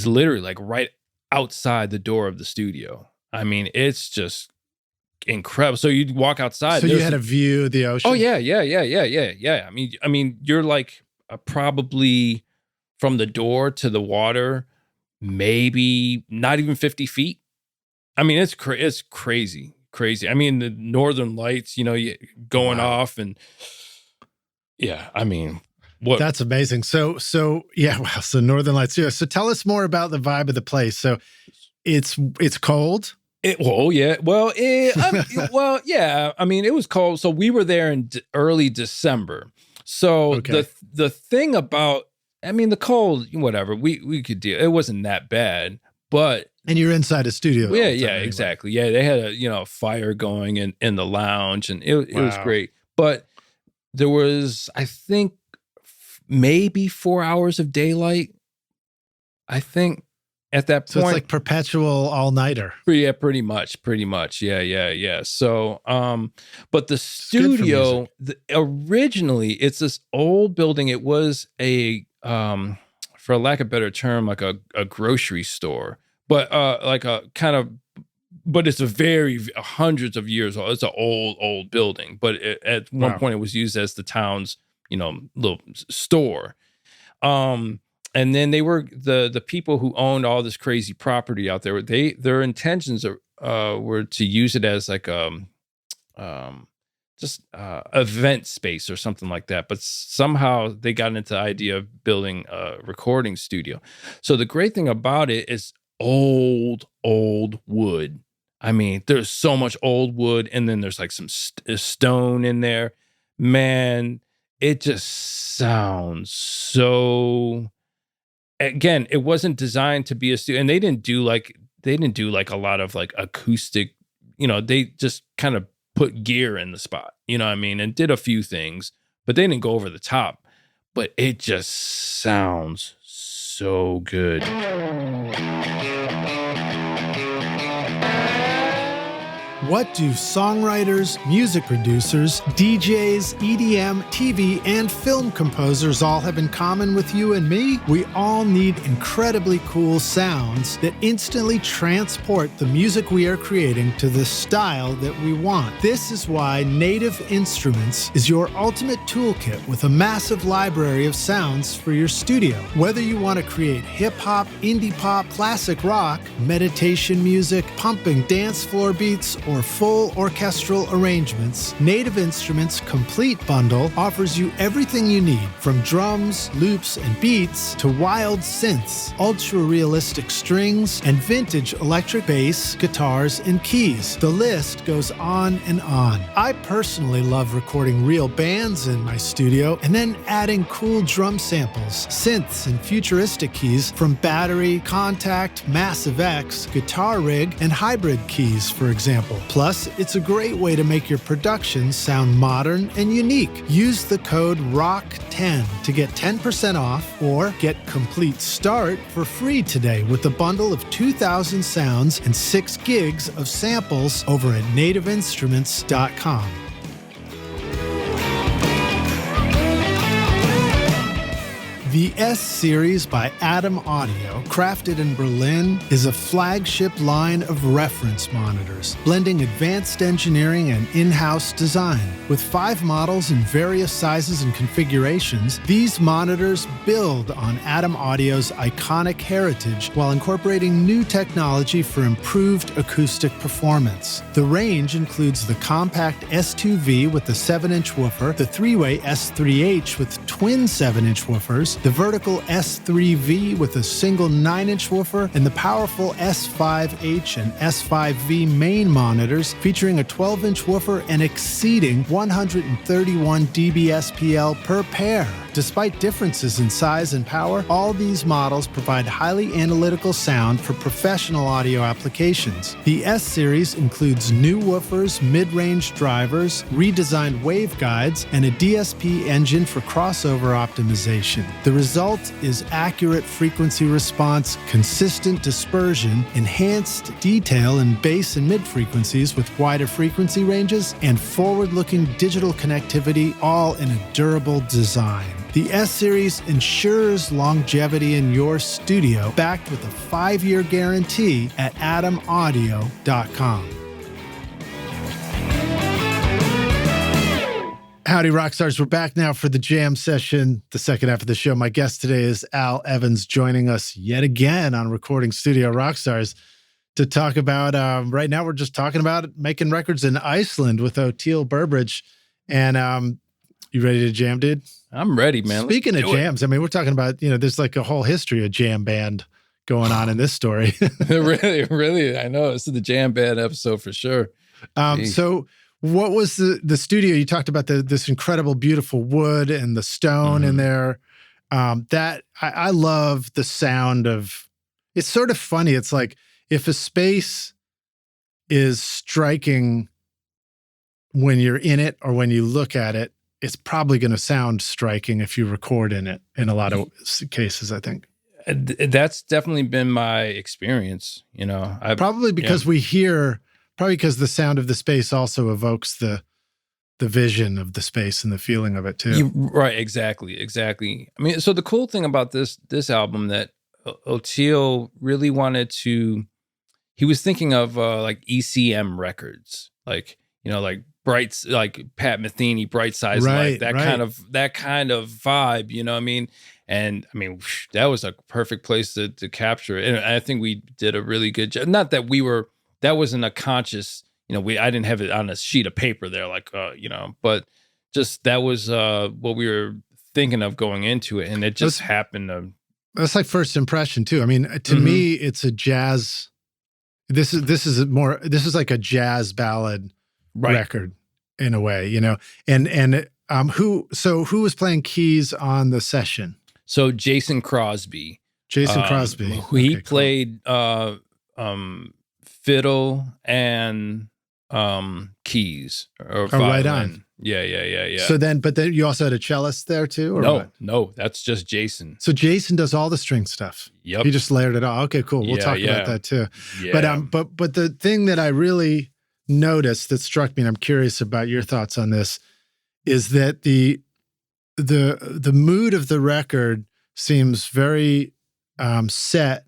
literally like right outside the door of the studio. I mean, it's just incredible. So you'd walk outside. So you had a view of the ocean. Oh yeah. I mean, you're like probably from the door to the water, maybe not even 50 feet. I mean, it's crazy. I mean, the Northern Lights, going off, and yeah. I mean, what? That's amazing. So yeah. Wow. So Northern Lights. Yeah. So tell us more about the vibe of the place. So it's cold. Yeah. Well, yeah. I mean, it was cold. So we were there in early December. So okay. the thing about, I mean, the cold, whatever, we could deal. It wasn't that bad, but. And you're inside a studio. Yeah, anyway. Exactly. Yeah, they had a fire going in the lounge, and it was great. But there was, I think, maybe 4 hours of daylight. I think. At that point, so it's like perpetual all-nighter. Yeah, pretty much. Yeah. So, but the studio, originally, it's this old building. It was a, for lack of a better term, like a grocery store, but like a kind of, but it's a very hundreds of years old. It's an old building, but at one point it was used as the town's, little store. And then they were the people who owned all this crazy property out there. Their intentions were to use it as like event space or something like that. But somehow they got into the idea of building a recording studio. So the great thing about it is old wood. I mean, there's so much old wood, and then there's like some stone in there. Man, it just sounds so, again, it wasn't designed to be a studio, and they didn't do like a lot of like acoustic, they just kind of put gear in the spot, you know what I mean, and did a few things, but they didn't go over the top. But it just sounds so good. What do songwriters, music producers, DJs, EDM, TV, and film composers all have in common with you and me? We all need incredibly cool sounds that instantly transport the music we are creating to the style that we want. This is why Native Instruments is your ultimate toolkit with a massive library of sounds for your studio. Whether you want to create hip-hop, indie pop, classic rock, meditation music, pumping dance floor beats, or full orchestral arrangements, Native Instruments' Complete Bundle offers you everything you need, from drums, loops, and beats to wild synths, ultra-realistic strings, and vintage electric bass, guitars, and keys. The list goes on and on. I personally love recording real bands in my studio and then adding cool drum samples, synths, and futuristic keys from Battery, Contact, Massive X, Guitar Rig, and Hybrid keys, for example. Plus, it's a great way to make your production sound modern and unique. Use the code ROCK10 to get 10% off or get Complete Start for free today with a bundle of 2,000 sounds and 6 gigs of samples over at nativeinstruments.com. The S-Series by Adam Audio, crafted in Berlin, is a flagship line of reference monitors, blending advanced engineering and in-house design. With 5 models in various sizes and configurations, these monitors build on Adam Audio's iconic heritage while incorporating new technology for improved acoustic performance. The range includes the compact S2V with the 7-inch woofer, the 3-way S3H with twin 7-inch woofers, the vertical S3V with a single 9-inch woofer, and the powerful S5H and S5V main monitors featuring a 12-inch woofer and exceeding 131 dBSPL per pair. Despite differences in size and power, all these models provide highly analytical sound for professional audio applications. The S-Series includes new woofers, mid-range drivers, redesigned waveguides, and a DSP engine for crossover optimization. The result is accurate frequency response, consistent dispersion, enhanced detail in bass and mid-frequencies with wider frequency ranges, and forward-looking digital connectivity, all in a durable design. The S-Series ensures longevity in your studio, backed with a 5-year guarantee at adamaudio.com. Howdy, Rockstars. We're back now for the jam session, the second half of the show. My guest today is Al Evans, joining us yet again on Recording Studio Rockstars to talk about, right now we're just talking about making records in Iceland with Oteil Burbridge. And you ready to jam, dude? I'm ready, man. Speaking of jams, I mean, we're talking about, there's like a whole history of jam band going on in this story. Really, I know. This is the jam band episode for sure. So what was the studio? You talked about this incredible, beautiful wood and the stone in there. That I love the sound of, it's sort of funny. It's like if a space is striking when you're in it or when you look at it, it's probably going to sound striking if you record in it in a lot of cases, I think. That's definitely been my experience, Probably because probably because the sound of the space also evokes the vision of the space and the feeling of it too. Right, exactly. I mean, so the cool thing about this album that Oteil really wanted to, he was thinking of like ECM records, like Bright, like Pat Metheny, Bright Size, like that kind of vibe, you know what I mean? And I mean, that was a perfect place to capture it. And I think we did a really good job. Not that that wasn't a conscious, I didn't have it on a sheet of paper there, but just that was what we were thinking of going into it. And it just happened to. That's like first impression too. I mean, to me, it's a jazz. This is like a jazz ballad record in a way, and who was playing keys on the session? So Jason Crosby. Jason Crosby. He played fiddle and keys or violin. Right on. Yeah. So but then you also had a cellist there too, or No, that's just Jason. So Jason does all the string stuff. Yep. He just layered it all. Okay, cool. We'll talk about that too. Yeah. But the thing that I really noticed that struck me, and I'm curious about your thoughts on this, is that the mood of the record seems very set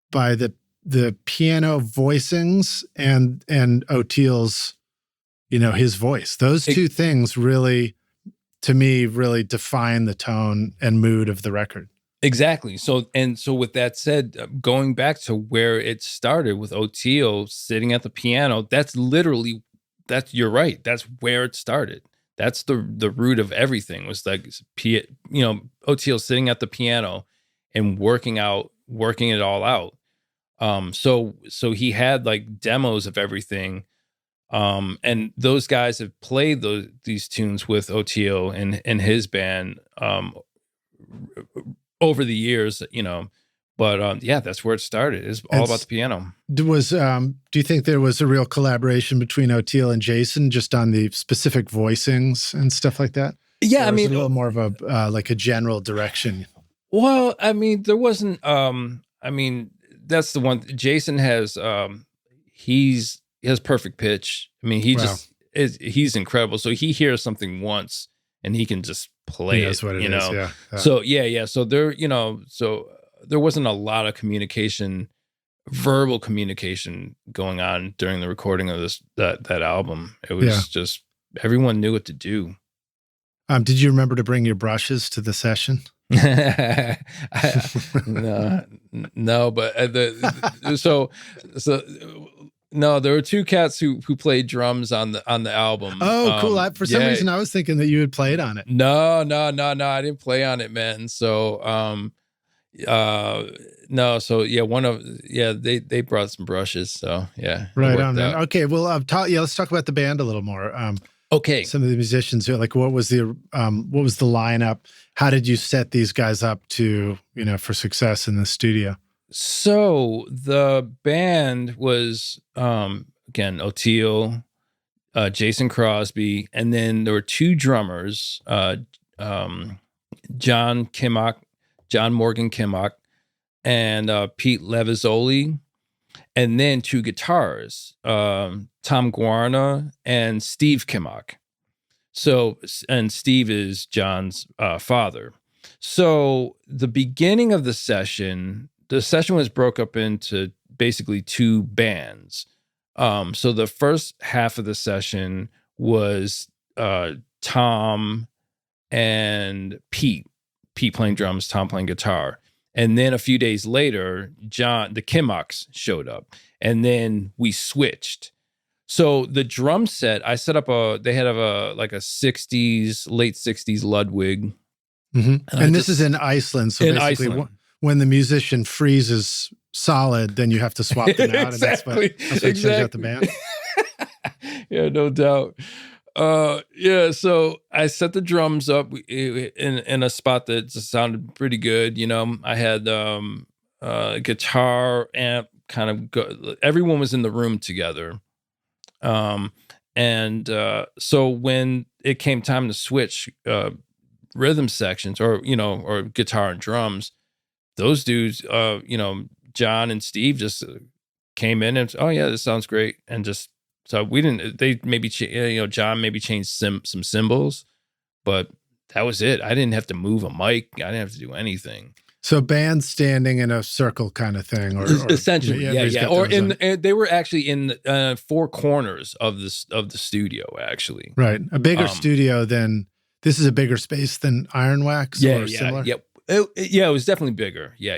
by the piano voicings and Oteil's, his voice. Those two things really, to me, really define the tone and mood of the record. Exactly. So with that said, going back to where it started with Oteil sitting at the piano, you're right. That's where it started. That's the root of everything, was like, Oteil sitting at the piano and working it all out. So he had like demos of everything. And those guys have played these tunes with Oteil and his band over the years, but that's where it started. It's all about the piano. Do you think there was a real collaboration between Oteil and Jason just on the specific voicings and stuff like that? Yeah, a little more of a like a general direction. Well, there wasn't. That's the one. Jason has. He has perfect pitch. He's incredible. So he hears something once and he can just play That's what it is. Yeah. So So there, so there wasn't a lot of verbal communication going on during the recording of that album. It was just everyone knew what to do. Did you remember to bring your brushes to the session? No, but no, there were two cats who played drums on the album. Oh, cool! For some reason, I was thinking that you had played on it. No, I didn't play on it, man. So, no, so they brought some brushes. So right on, man. Okay, well, let's talk about the band a little more. Okay, some of the musicians, like what was the lineup? How did you set these guys up to for success in the studio? So the band was, again, Oteil, Jason Crosby, and then there were two drummers, John Morgan Kimmock, and Pete Levisoli, and then two guitarists, Tom Guarna and Steve Kimmock. So, and Steve is John's father. So the beginning of the session was broke up into basically two bands. So the first half of the session was Tom and Pete playing drums, Tom playing guitar. And then a few days later, the Kimmocks showed up, and then we switched. So the drum set, I set up they had a late 60s Ludwig. Mm-hmm. And this is in Iceland. So basically Iceland. When the musician freezes solid, then you have to swap them out. Exactly. And that's what changes out the band. Yeah, no doubt. So I set the drums up in a spot that just sounded pretty good. I had guitar, amp, everyone was in the room together. So when it came time to switch rhythm sections or guitar and drums, those dudes, John and Steve just came in and, this sounds great. And just, so we didn't, they maybe, John maybe changed some cymbals, but that was it. I didn't have to move a mic. I didn't have to do anything. So band standing in a circle kind of thing, or essentially, yeah. Or they were actually in four corners of the studio, actually. Right, a bigger studio than this is a bigger space than Ironwax. Or similar? It was definitely bigger. Yeah.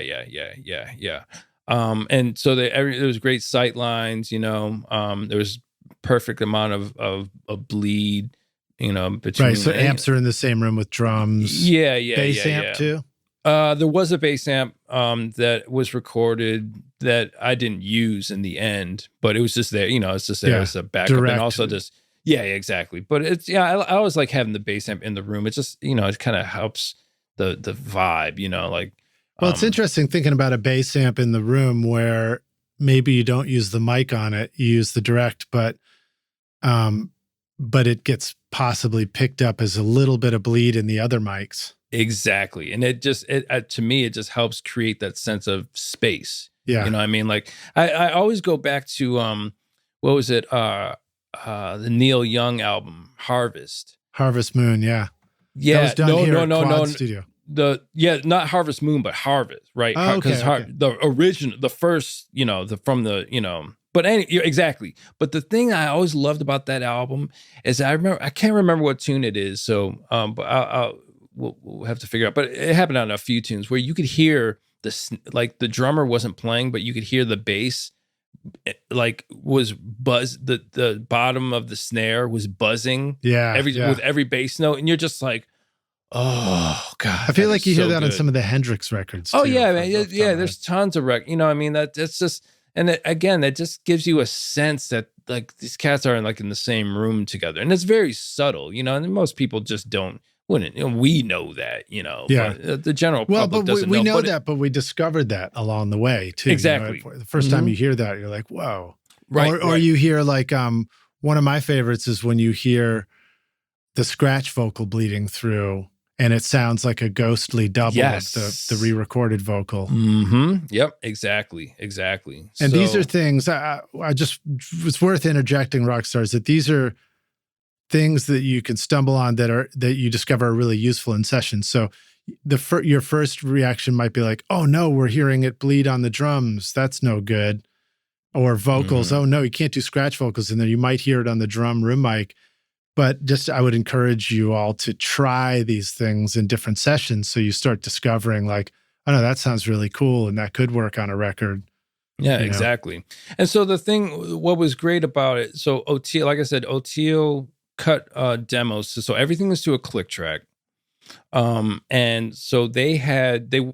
And so there was great sight lines. There was perfect amount of bleed. Between right. So amps are in the same room with drums. Yeah. Bass amp too. There was a bass amp that was recorded that I didn't use in the end, but it was just there. It's just there as a backup, and also just Yeah, exactly. But it's I always like having the bass amp in the room. It just it kind of helps the vibe. Like. Well, it's interesting thinking about a bass amp in the room where maybe you don't use the mic on it, you use the direct, but it gets possibly picked up as a little bit of bleed in the other mics. Exactly, and it to me it just helps create that sense of space. Yeah, you know what I mean. Like I always go back to what was it? The Neil Young album Harvest Moon. Yeah, yeah. That was done here at Quad Studio. Not Harvest Moon, but Harvest, right? Oh, okay, the original, the first, but exactly. But the thing I always loved about that album is I can't remember what tune it is. So, but we'll have to figure out, but it happened on a few tunes where you could hear the drummer wasn't playing, but you could hear the bass, like was buzz, the bottom of the snare was buzzing. Yeah. With every bass note. And you're just like, oh God! I feel like you hear that on some of the Hendrix records. Oh yeah, man. Yeah. There's tons of I mean, that's just, and that just gives you a sense that like these cats are in the same room together, and it's very subtle, and most people just wouldn't. We know that, Yeah. But the general public doesn't we know. know that, but we discovered that along the way too. Exactly. The first time you hear that, you're like, whoa. Right. Or you hear one of my favorites is when you hear the scratch vocal bleeding through. And it sounds like a ghostly double of the re-recorded vocal. Mm-hmm. Yep. Exactly. And these are things it's worth interjecting, Rockstars, that these are things that you can stumble on that you discover are really useful in sessions. So your first reaction might be like, oh no, we're hearing it bleed on the drums. That's no good. Or vocals. Oh no, you can't do scratch vocals in there. You might hear it on the drum room mic. But I would encourage you all to try these things in different sessions so you start discovering like, oh no, that sounds really cool and that could work on a record. Yeah, exactly. And so what was great about it, so Oteil, like I said, Oteil cut demos. So everything was to a click track. And so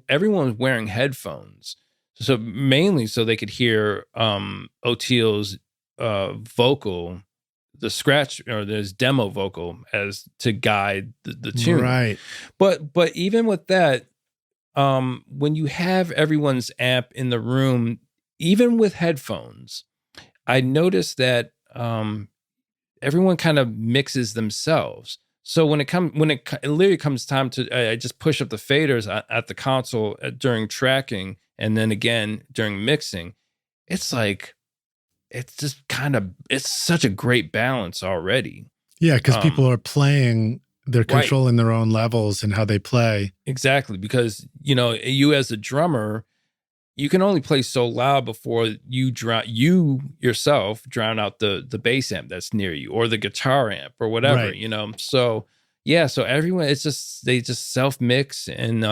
everyone was wearing headphones. So mainly so they could hear Oteil's vocal, the scratch or this demo vocal as to guide the tune. Right. But even with that, when you have everyone's amp in the room, even with headphones, I noticed that everyone kind of mixes themselves. So when it literally comes time to, I just push up the faders at the console during tracking, and then again during mixing, it's like, it's just it's such a great balance already. Yeah, because people are playing, they're controlling their own levels and how they play. Exactly, because, you as a drummer, you can only play so loud before you yourself drown out the bass amp that's near you or the guitar amp or whatever, right. So, yeah, so everyone, they just self-mix and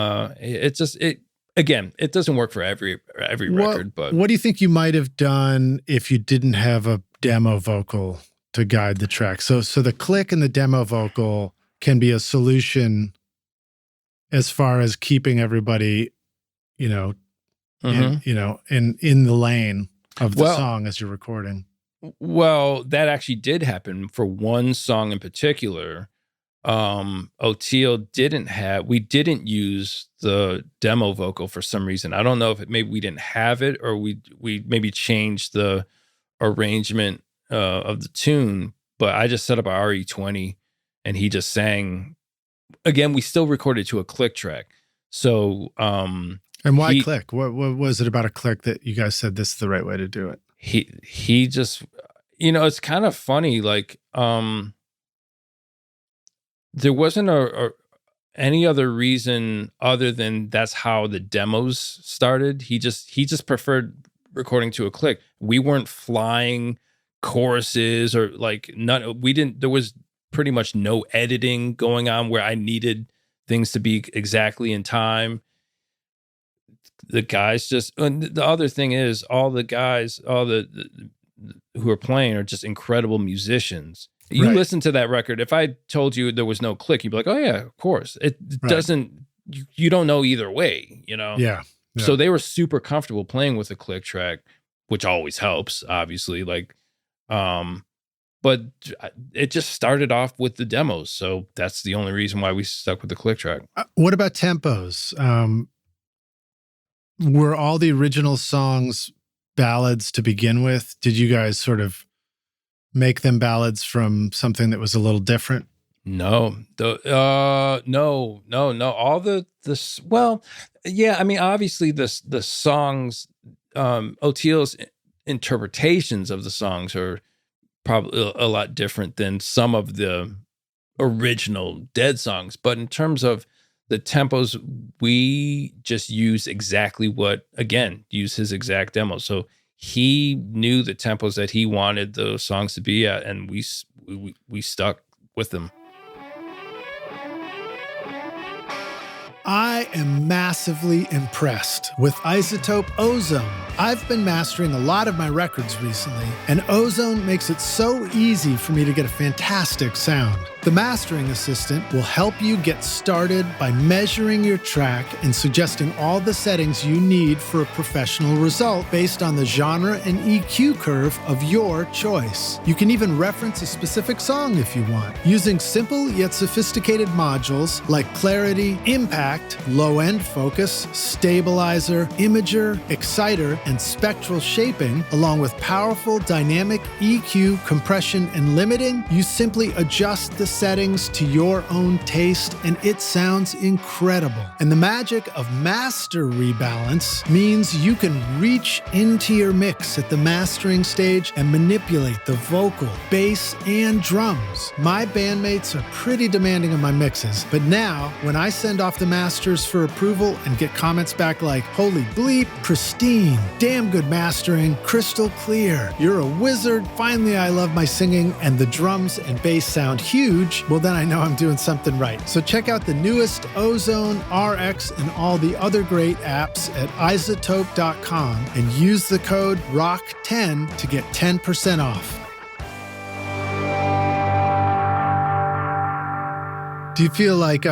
again, it doesn't work for every record, but what do you think you might have done if you didn't have a demo vocal to guide the track? So the click and the demo vocal can be a solution as far as keeping everybody, in the lane of the song as you're recording. Well, that actually did happen for one song in particular. Oteil we didn't use the demo vocal for some reason. I don't know if maybe we didn't have it or we maybe changed the arrangement of the tune, but I just set up a RE20 and he just sang. Again, we still recorded to a click track. So and why click? What was it about a click that you guys said this is the right way to do it? He just, it's kind of funny, like there wasn't any other reason other than that's how the demos started. He just preferred recording to a click. We weren't flying choruses or there was pretty much no editing going on where I needed things to be exactly in time. The guys and the other thing is all the guys, who are playing are just incredible musicians. You listen to that record. If I told you there was no click, you'd be like, oh yeah, of course. It doesn't, you don't know either way, Yeah. So they were super comfortable playing with a click track, which always helps, obviously. but it just started off with the demos. So that's the only reason why we stuck with the click track. What about tempos? Were all the original songs ballads to begin with? Did you guys sort of make them ballads from something that was a little different? No, no. All well, yeah. I mean, obviously the songs, Oteil's interpretations of the songs are probably a lot different than some of the original Dead songs. But in terms of the tempos, we just use exactly use his exact demo. So he knew the tempos that he wanted those songs to be at, and we stuck with them. I am massively impressed with iZotope Ozone. I've been mastering a lot of my records recently, and Ozone makes it so easy for me to get a fantastic sound. The mastering assistant will help you get started by measuring your track and suggesting all the settings you need for a professional result based on the genre and EQ curve of your choice. You can even reference a specific song if you want, using simple yet sophisticated modules like clarity, impact, low-end focus, stabilizer, imager, exciter, and spectral shaping, along with powerful dynamic EQ, compression, and limiting. You simply adjust the settings to your own taste, and it sounds incredible. And the magic of master rebalance means you can reach into your mix at the mastering stage and manipulate the vocal, bass, and drums. My bandmates are pretty demanding of my mixes, but now when I send off the masters for approval and get comments back like, "Holy bleep, pristine, damn good mastering, crystal clear, you're a wizard, finally I love my singing, and the drums and bass sound huge," well then I know I'm doing something right. So check out the newest Ozone, RX, and all the other great apps at iZotope.com and use the code ROCK10 to get 10% off. Do you feel like,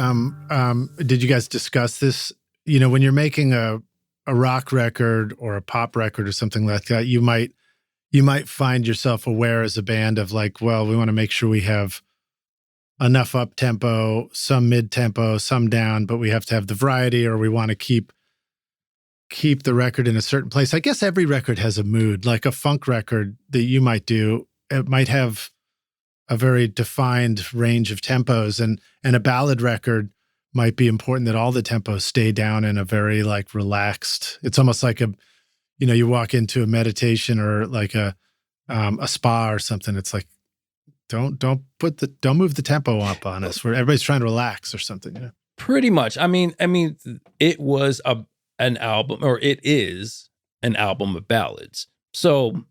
did you guys discuss this? You know, when you're making a rock record or a pop record or something like that, you might find yourself aware as a band of like, well, we want to make sure we have enough up tempo, some mid tempo, some down, but we have to have the variety, or we want to keep the record in a certain place. I guess every record has a mood. Like a funk record that you might do, it might have a very defined range of tempos, and a ballad record might be important that all the tempos stay down in a very like relaxed. It's almost like you walk into a meditation or like a spa or something. It's like, don't move the tempo up on us where everybody's trying to relax or something. You know? Pretty much. I mean, it was an album, or it is an album of ballads. So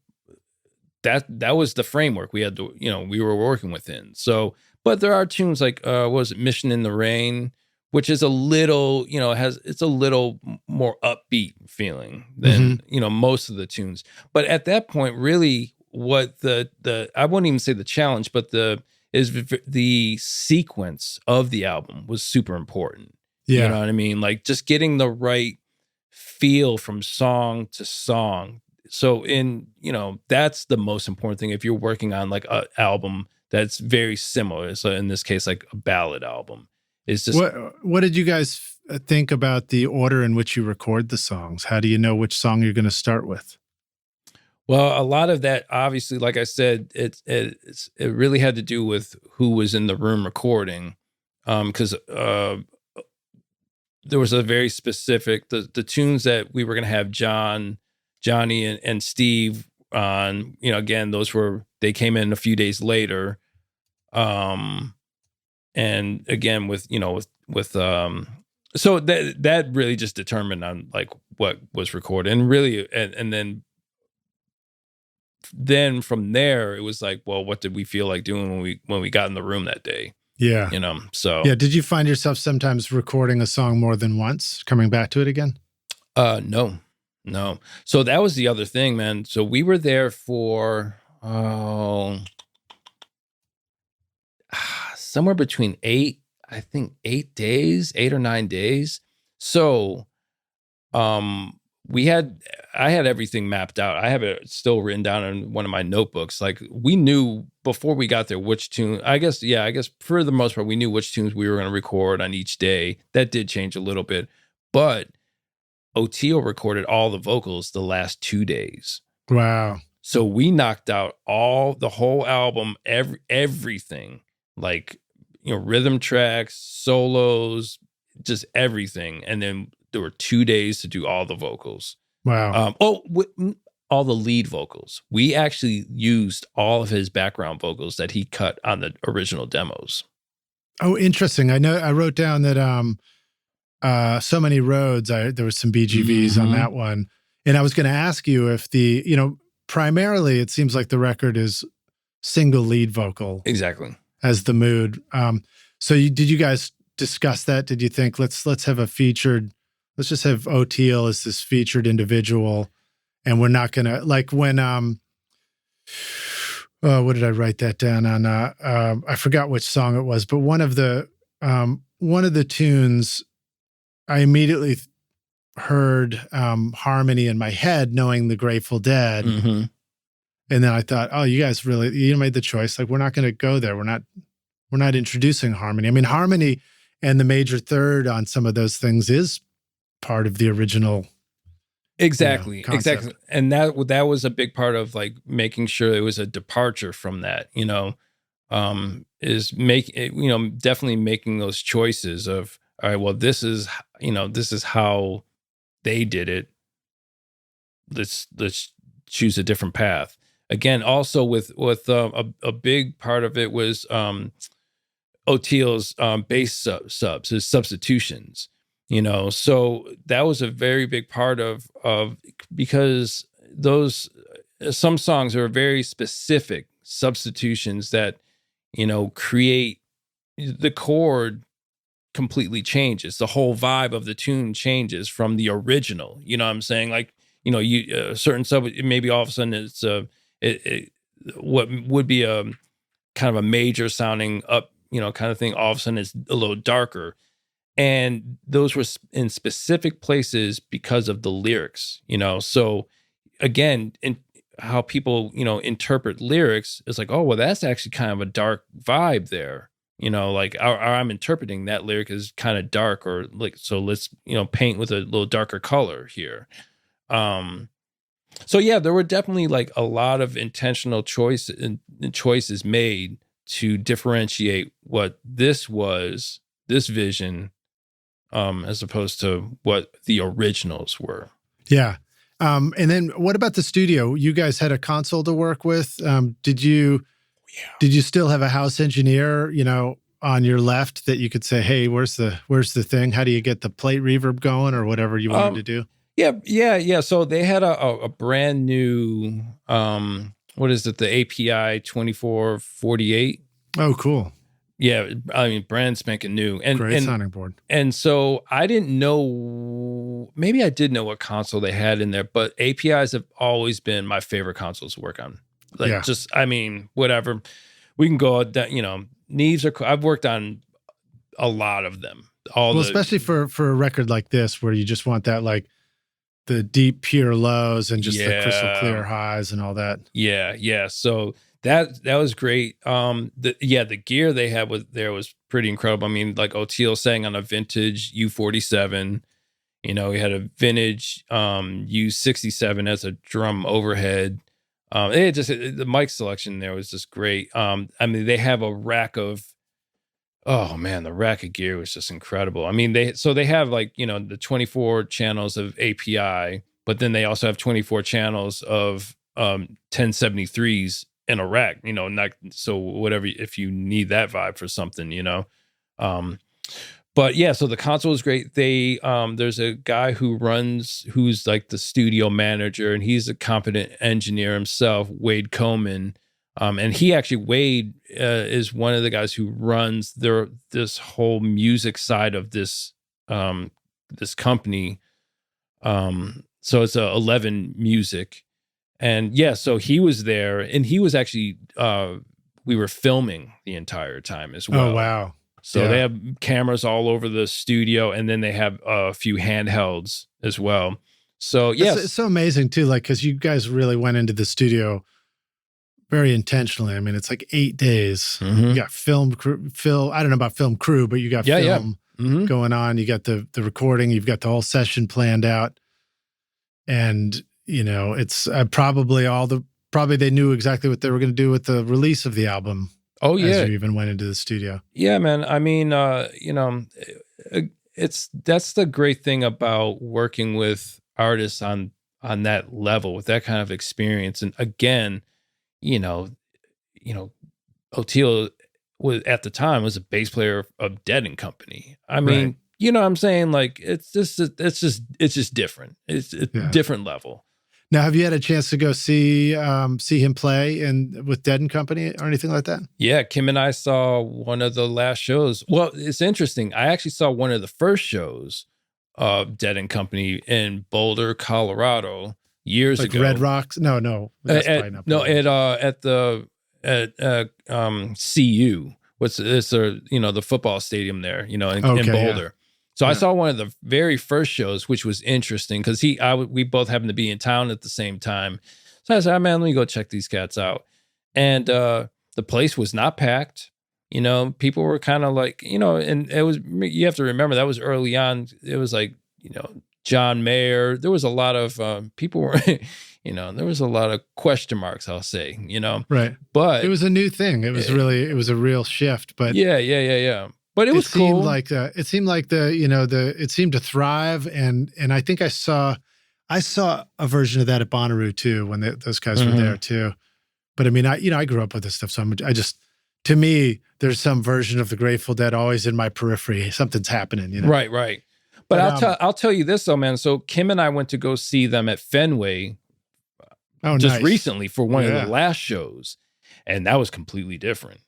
that was the framework we had to, we were working within. So, but there are tunes like, what was it, Mission in the Rain, which is a little, it's a little more upbeat feeling than, most of the tunes. But at that point, really what the I wouldn't even say the challenge, but the sequence of the album was super important. Yeah. You know what I mean? Like just getting the right feel from song to song. So that's the most important thing if you're working on like an album that's very similar. So in this case, like a ballad album. It's just what did you guys think about the order in which you record the songs? How do you know which song you're going to start with? Well, a lot of that, obviously, like I said, it really had to do with who was in the room recording, because there was a very specific the tunes that we were going to have Johnny and Steve on. Again, they came in a few days later, and again so that really just determined on like what was recorded, and really, and then from there it was like, well, what did we feel like doing when we got in the room that day? Yeah. So yeah. Did you find yourself sometimes recording a song more than once, coming back to it again? No. So that was the other thing, man. So we were there for somewhere between 8 or 9 days. So I had everything mapped out. I have it still written down in one of my notebooks. Like, we knew before we got there which tune, I guess for the most part, we knew which tunes we were going to record on each day. That did change a little bit, but Oteil recorded all the vocals the last 2 days. Wow. So we knocked out the whole album, everything, like, rhythm tracks, solos, just everything. And then there were 2 days to do all the vocals. Wow. All the lead vocals. We actually used all of his background vocals that he cut on the original demos. Oh, interesting. I know I wrote down that So Many Roads, there was some BGVs on that one. And I was going to ask you if primarily it seems like the record is single lead vocal. Exactly. As the mood. So did you guys discuss that? Did you think let's have a featured, let's just have Oteil as this featured individual, and we're not gonna, like, when what did I write that down on? I forgot which song it was, but one of the tunes, I immediately heard harmony in my head, knowing the Grateful Dead. Mm-hmm. And then I thought, oh, you guys you made the choice. Like, we're not going to go there. We're not introducing harmony. I mean, harmony and the major third on some of those things is part of the original. Exactly. And that was a big part of, like, making sure it was a departure from that, is definitely making those choices of, all right, well, this is how they did it. Let's choose a different path. Again, also with a big part of it was Oteil's bass subs, his substitutions. So that was a very big part of because some songs are very specific substitutions that create the chord completely changes. The whole vibe of the tune changes from the original. You know what I'm saying? Like, you certain sub, maybe all of a sudden it's what would be a kind of a major sounding up, kind of thing. All of a sudden it's a little darker. And those were in specific places because of the lyrics, So again, in how people, interpret lyrics, it's like, oh, well, that's actually kind of a dark vibe there. Like I'm interpreting that lyric as kind of dark, or like, so let's, paint with a little darker color here. So yeah, there were definitely, like, a lot of intentional choices made to differentiate what this vision, as opposed to what the originals were. Yeah. And then what about the studio? You guys had a console to work with. Did you still have a house engineer, on your left that you could say, hey, where's the thing? How do you get the plate reverb going, or whatever you wanted to do? Yeah. So they had a brand new, what is it? The API 2448. Oh, cool. Yeah. I mean, brand spanking new, and great sounding board. And so I didn't know, maybe I did know what console they had in there, but APIs have always been my favorite consoles to work on. Like, just, I mean, whatever, we can go down, Neves are, I've worked on a lot of them. Especially for a record like this, where you just want that, like, the deep pure lows and just the crystal clear highs and all that. Yeah. So that was great. The gear they had was pretty incredible. I mean, like, Oteil sang on a vintage U47. We had a vintage U67 as a drum overhead. The mic selection there was just great. I mean, they have a rack of, oh man, the rack of gear was just incredible. I mean, they have, like, the 24 channels of API, but then they also have 24 channels of 1073s in a rack, not so whatever, if you need that vibe for something, but yeah, so the console is great. There's a guy who's like the studio manager, and he's a competent engineer himself, Wade Coleman. And Wade is one of the guys who runs this whole music side of this company. So it's 11 Music. And yeah, so he was there, and he was actually, we were filming the entire time as well. Oh, wow. So they have cameras all over the studio, and then they have a few handhelds as well. So yes, It's so amazing too, like, because you guys really went into the studio very intentionally. I mean, it's like 8 days. You got film crew, I don't know about film crew, but you got film going on. You got the recording. You've got the whole session planned out, and you know, it's probably they knew exactly what they were going to do with the release of the album. Oh yeah, as you even went into the studio. Yeah, man. I mean, you know, that's the great thing about working with artists on that level with that kind of experience. And again, you know, Oteil was at the time was a bass player of Dead and Company. I mean, you know what I'm saying? Like it's just different. It's a different level. Now, have you had a chance to go see him play with Dead and Company or anything like that? Yeah, Kim and I saw one of the last shows. Well, it's interesting. I actually saw one of the first shows of Dead and Company in Boulder, Colorado, years ago. Red Rocks? No. At the CU. It's the football stadium there, in Boulder. Yeah. So I saw one of the very first shows, which was interesting because we both happened to be in town at the same time. So I said, oh, man, let me go check these cats out. And the place was not packed. People were kind of like, and it was, you have to remember that was early on. It was like, John Mayer. There was a lot of people were, there was a lot of question marks, I'll say, Right. But it was a new thing. It was it was a real shift. But yeah. But it was cool. It seemed like it seemed to thrive, and I think I saw a version of that at Bonnaroo too when those guys were there too. But I mean, I grew up with this stuff, so to me, there's some version of the Grateful Dead always in my periphery. Something's happening, Right. But I'll tell you this though, man. So Kim and I went to go see them at Fenway just recently for one of the last shows, and that was completely different.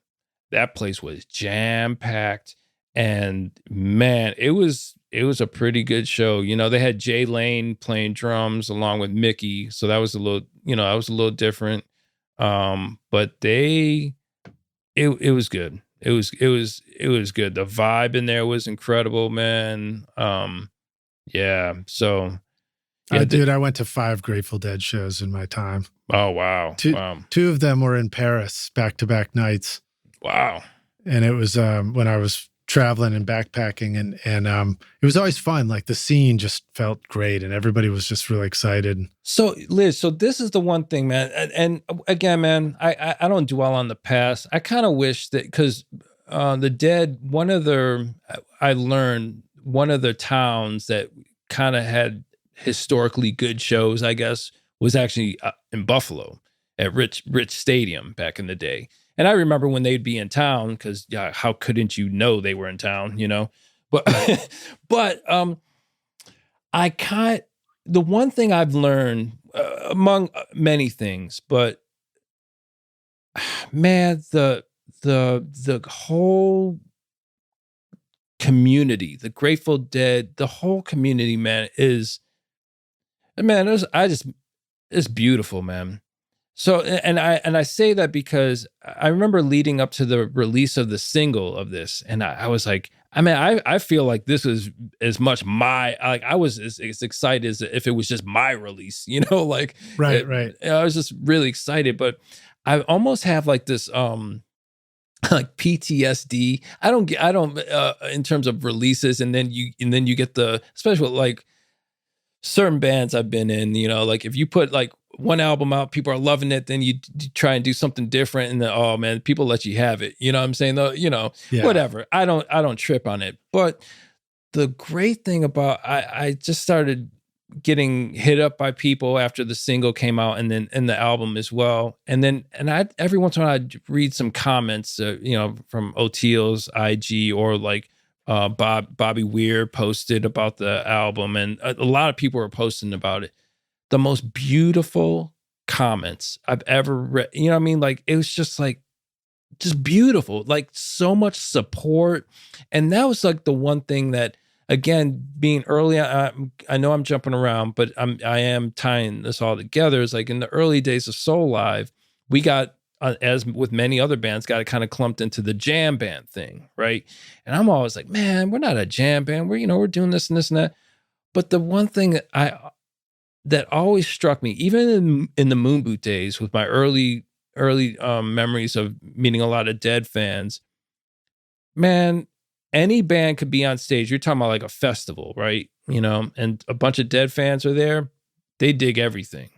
That place was jam-packed. And man, it was a pretty good show. They had Jay Lane playing drums along with Mickey. So that was a little different. But it was good. It was good. The vibe in there was incredible, man. Yeah. So dude, I went to 5 Grateful Dead shows in my time. Oh, wow. Two of them were in Paris, back-to-back nights. Wow. And it was when I was traveling and backpacking, and it was always fun. Like the scene just felt great, and everybody was just really excited. So Liz, this is the one thing, man. And again, man, I don't dwell on the past. I kind of wish that because the Dead, I learned one of the towns that kind of had historically good shows, I guess, was actually in Buffalo at Rich Stadium back in the day. And I remember when they'd be in town, because how couldn't you know they were in town, But the one thing I've learned among many things, but man, the whole community, the Grateful Dead, the whole community, man, it's beautiful, man. So, and I say that because I remember leading up to the release of the single of this, and I was like, I feel like this is as much I was as excited as if it was just my release, right. I was just really excited, but I almost have like this, like PTSD. I don't in terms of releases, and then you get the, especially with like certain bands I've been in, like if you put like one album out, people are loving it, then you try and do something different, and then, oh man, people let you have it. You know what I'm saying? Though, whatever. I don't trip on it. But the great thing about I just started getting hit up by people after the single came out, and the album as well. And I every once in a while I'd read some comments, from Oteil's IG, or like Bobby Weir posted about the album, and a lot of people were posting about it. The most beautiful comments I've ever read. You know what I mean? Like, it was just beautiful, like so much support. And that was like the one thing that, again, being early, I know I'm jumping around, but I am tying this all together. Is like in the early days of Soulive, we got, as with many other bands, got kind of clumped into the jam band thing, right? And I'm always like, man, we're not a jam band. We're doing this and this and that. But the one thing that that always struck me, even in the Moon Boot days with my early memories of meeting a lot of Dead fans, man, any band could be on stage. You're talking about like a festival, right? You know, and a bunch of Dead fans are there. They dig everything.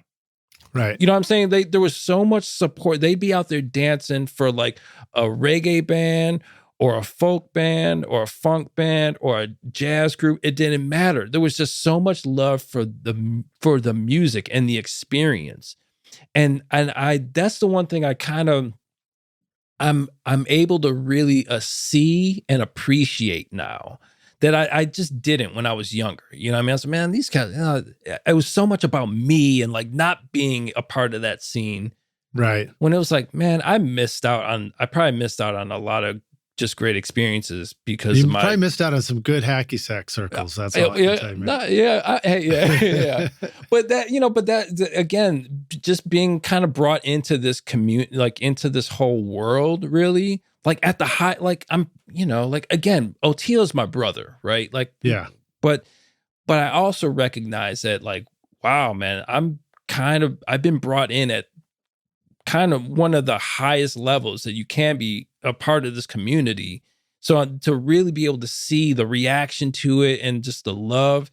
Right. You know what I'm saying? There was so much support. They'd be out there dancing for like a reggae band or a folk band or a funk band or a jazz group. It didn't matter. There was just so much love for the music and the experience. And I that's the one thing I kind of I'm able to really see and appreciate now that I just didn't when I was younger. You know what I mean? I was like, man, these guys, it was so much about me and like not being a part of that scene. Right. When it was like, man, I probably missed out on a lot of just great experiences because you of probably missed out on some good hacky sack circles. That's all I can tell you, man. Yeah. But that again, just being kind of brought into this community, like into this whole world, really, like at the high, like I'm, like again, Oteil's my brother, right? Like, yeah. But I also recognize that, like, wow, man, I've been brought in at kind of one of the highest levels that you can be a part of this community. So to really be able to see the reaction to it and just the love,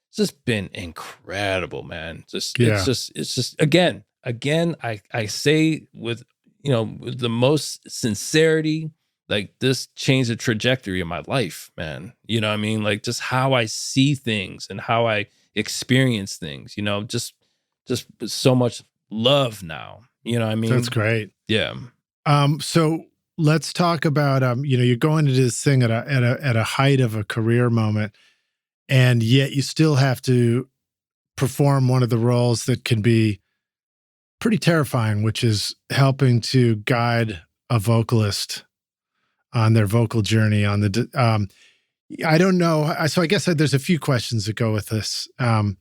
it's just been incredible, man. It's just again, I say with the most sincerity, like this changed the trajectory of my life, man. You know what I mean? Like just how I see things and how I experience things, just so much love now. You know what I mean? That's great. Yeah. So let's talk about, you're going into this thing at a height of a career moment, and yet you still have to perform one of the roles that can be pretty terrifying, which is helping to guide a vocalist on their vocal journey on the, I don't know. So I guess there's a few questions that go with this. What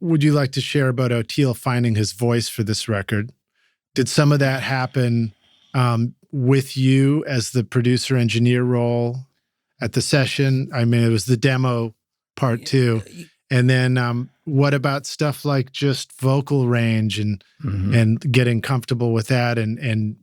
would you like to share about Oteil finding his voice for this record? Did some of that happen with you as the producer engineer role at the session? I mean, it was the demo part too. And then what about stuff like just vocal range and getting comfortable with that and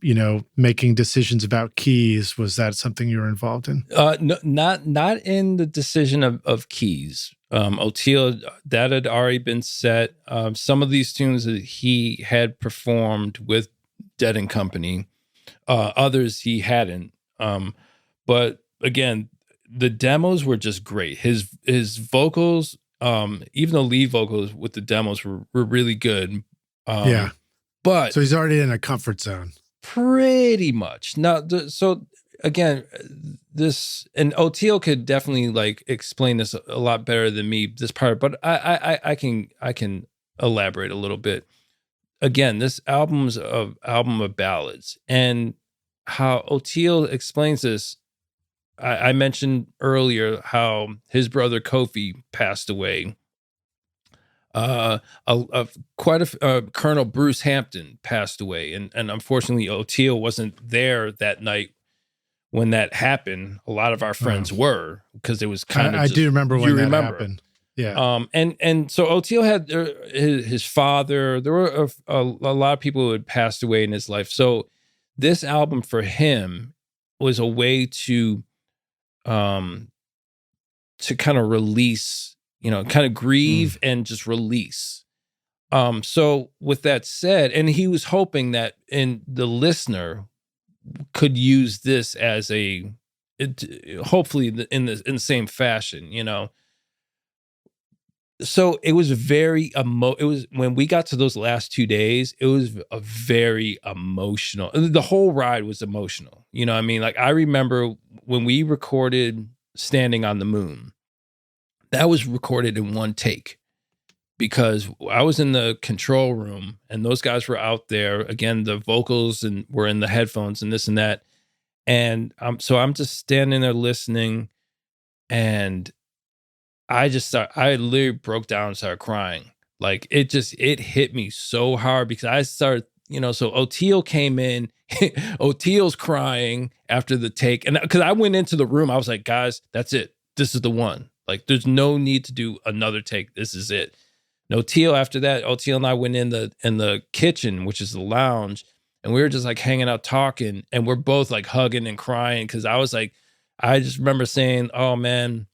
making decisions about keys? Was that something you were involved in? No, not in the decision of keys. Oteil, that had already been set. Some of these tunes that he had performed with Dead and Company, others he hadn't. But again, the demos were just great. His vocals, even the lead vocals with the demos were really good. Yeah. But so he's already in a comfort zone. Pretty much. Now, again, and Oteil could definitely like explain this a lot better than me, this part, but I can elaborate a little bit. Again, this album of ballads, and how Oteil explains this. I mentioned earlier how his brother Kofi passed away. Colonel Bruce Hampton passed away, and unfortunately Oteil wasn't there that night when that happened. A lot of our friends were, because it was kind of. I do remember when that happened. Yeah. And so Oteil had his father. There were a lot of people who had passed away in his life. So this album for him was a way to kind of release, kind of grieve and just release. So with that said, and he was hoping that the listener could use this as hopefully in the same fashion, So it was when we got to those last 2 days, it was a very emotional. The whole ride was emotional. You know what I mean? Like I remember when we recorded Standing on the Moon, that was recorded in one take because I was in the control room and those guys were out there. Again, the vocals were in the headphones and this and that. And so I'm just standing there listening, and I literally broke down and started crying. Like it hit me so hard because I started, so Oteil came in, Oteil's crying after the take. And because I went into the room, I was like, guys, that's it. This is the one. Like there's no need to do another take. This is it. And Oteil, after that, Oteil and I went in the kitchen, which is the lounge, and we were just like hanging out talking, and we're both like hugging and crying because I just remember saying, oh man,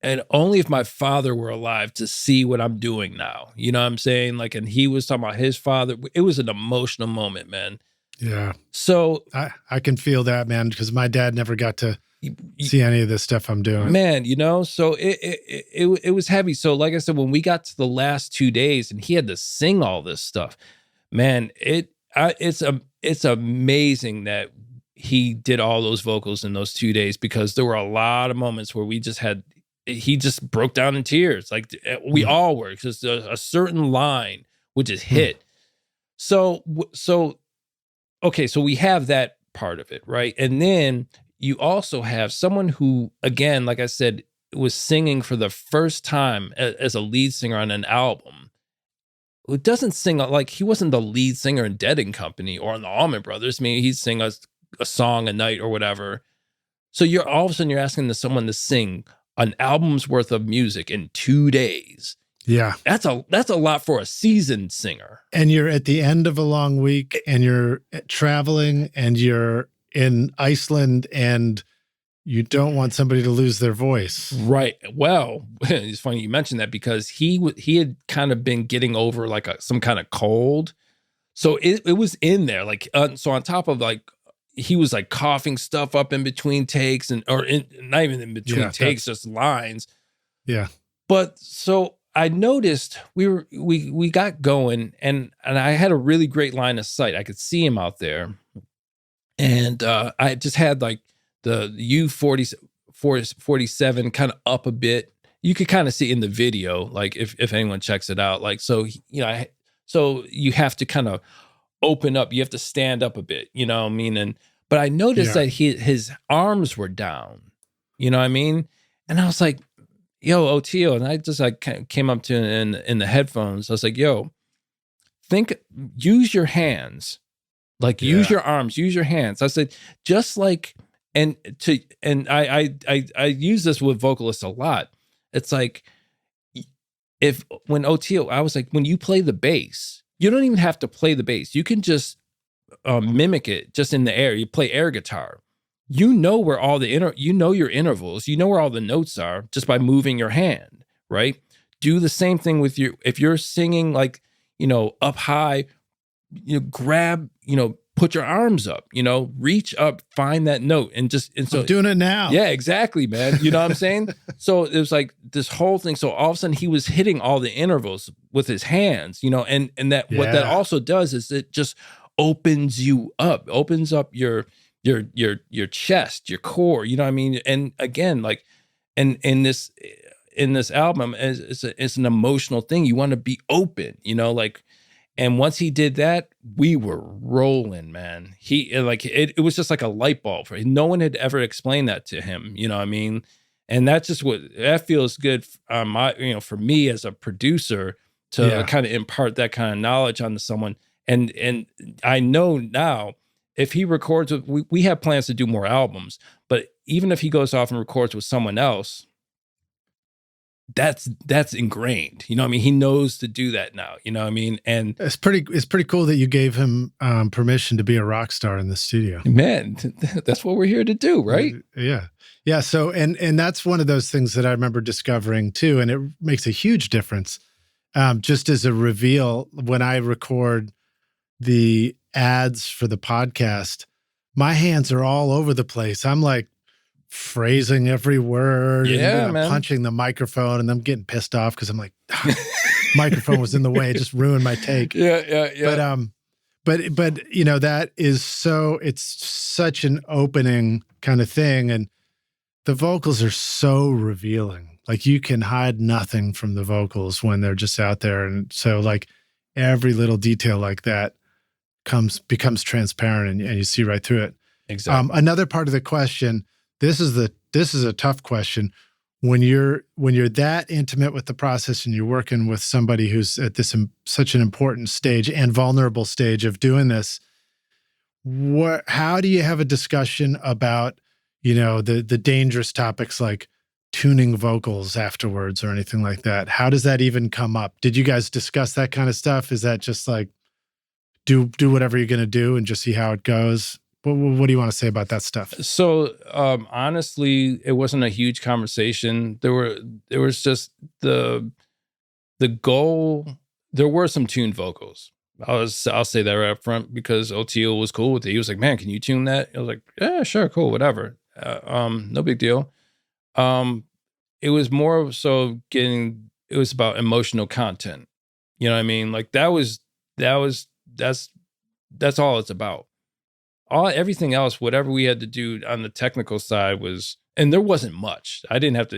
and only if my father were alive to see what I'm doing now. You know what I'm saying? Like, and he was talking about his father. It was an emotional moment, man. Yeah. So I can feel that, man, because my dad never got to see any of this stuff I'm doing. Man, so it was heavy. So like I said, when we got to the last 2 days and he had to sing all this stuff, man, it's amazing that he did all those vocals in those 2 days, because there were a lot of moments where he just broke down in tears. Like we all were, because a certain line would just hit. So okay, so we have that part of it, right? And then you also have someone who, again, like I said, was singing for the first time as a lead singer on an album. Who doesn't sing, like he wasn't the lead singer in Dead & Company or in the Allman Brothers. I mean, he'd sing a song a night or whatever. So you're all of a sudden you're asking someone to sing an album's worth of music in 2 days. Yeah. That's a lot for a seasoned singer. And you're at the end of a long week and you're traveling and you're in Iceland and you don't want somebody to lose their voice. Right. Well, it's funny you mentioned that, because he had kind of been getting over like some kind of cold. So it was in there. Like, so on top of like, he was like coughing stuff up in between takes not even in between takes, just lines. Yeah. But so I noticed we got going and I had a really great line of sight. I could see him out there. And I just had like the U47 kind of up a bit. You could kind of see in the video, like if anyone checks it out, like, so, so you have to kind of open up. You have to stand up a bit, you know what I mean? But I noticed that his arms were down, you know what I mean? And I was like, yo, Oteil, and I just like came up to him in the headphones. I was like, yo, use your hands. Like use your arms, use your hands. I said, just like, and I use this with vocalists a lot. It's like, when Oteil, I was like, when you play the bass, you don't even have to play the bass. You can just mimic it just in the air. You play air guitar. You know where all you know your intervals. You know where all the notes are just by moving your hand, right? Do the same thing with if you're singing like, up high, grab, put your arms up, reach up, find that note and so I'm doing it now. Yeah, exactly, man. You know what I'm saying? So it was like this whole thing. So all of a sudden he was hitting all the intervals with his hands, and that what that also does is it just opens you up, opens up your chest, your core, you know what I mean? And again, like, and in this album, it's an emotional thing. You want to be open, like, and once he did that, we were rolling, man. It was just like a light bulb for him. No one had ever explained that to him, you know what I mean? And that's just that feels good for me as a producer to kind of impart that kind of knowledge onto someone. And I know now, if he records we have plans to do more albums, but even if he goes off and records with someone else, that's ingrained. You know what I mean? He knows to do that now. You know what I mean? And it's pretty cool that you gave him permission to be a rock star in the studio. Man, that's what we're here to do, right? Yeah. Yeah. So and that's one of those things that I remember discovering too, and it makes a huge difference. Just as a reveal, when I record the ads for the podcast, my hands are all over the place. I'm like phrasing every word, and I'm punching the microphone, and I'm getting pissed off because I'm like, microphone was in the way, it just ruined my take. Yeah. But that is it's such an opening kind of thing, and the vocals are so revealing. Like you can hide nothing from the vocals when they're just out there, and so like every little detail like that becomes transparent, and you see right through it. Exactly. Another part of the question. This is a tough question. When you're that intimate with the process and you're working with somebody who's at such an important stage and vulnerable stage of doing this, how do you have a discussion about, the dangerous topics like tuning vocals afterwards or anything like that. How does that even come up? Did you guys discuss that kind of stuff? Is that just like do whatever you're going to do and just see how it goes? What do you want to say about that stuff? So honestly, it wasn't a huge conversation. There was just the goal. There were some tuned vocals. I'll say that right up front because Oteil was cool with it. He was like, "Man, can you tune that?" I was like, "Yeah, sure, cool, whatever. No big deal." It was more so it was about emotional content. You know what I mean? Like that's all it's about. Everything else, whatever we had to do on the technical side and there wasn't much. I didn't have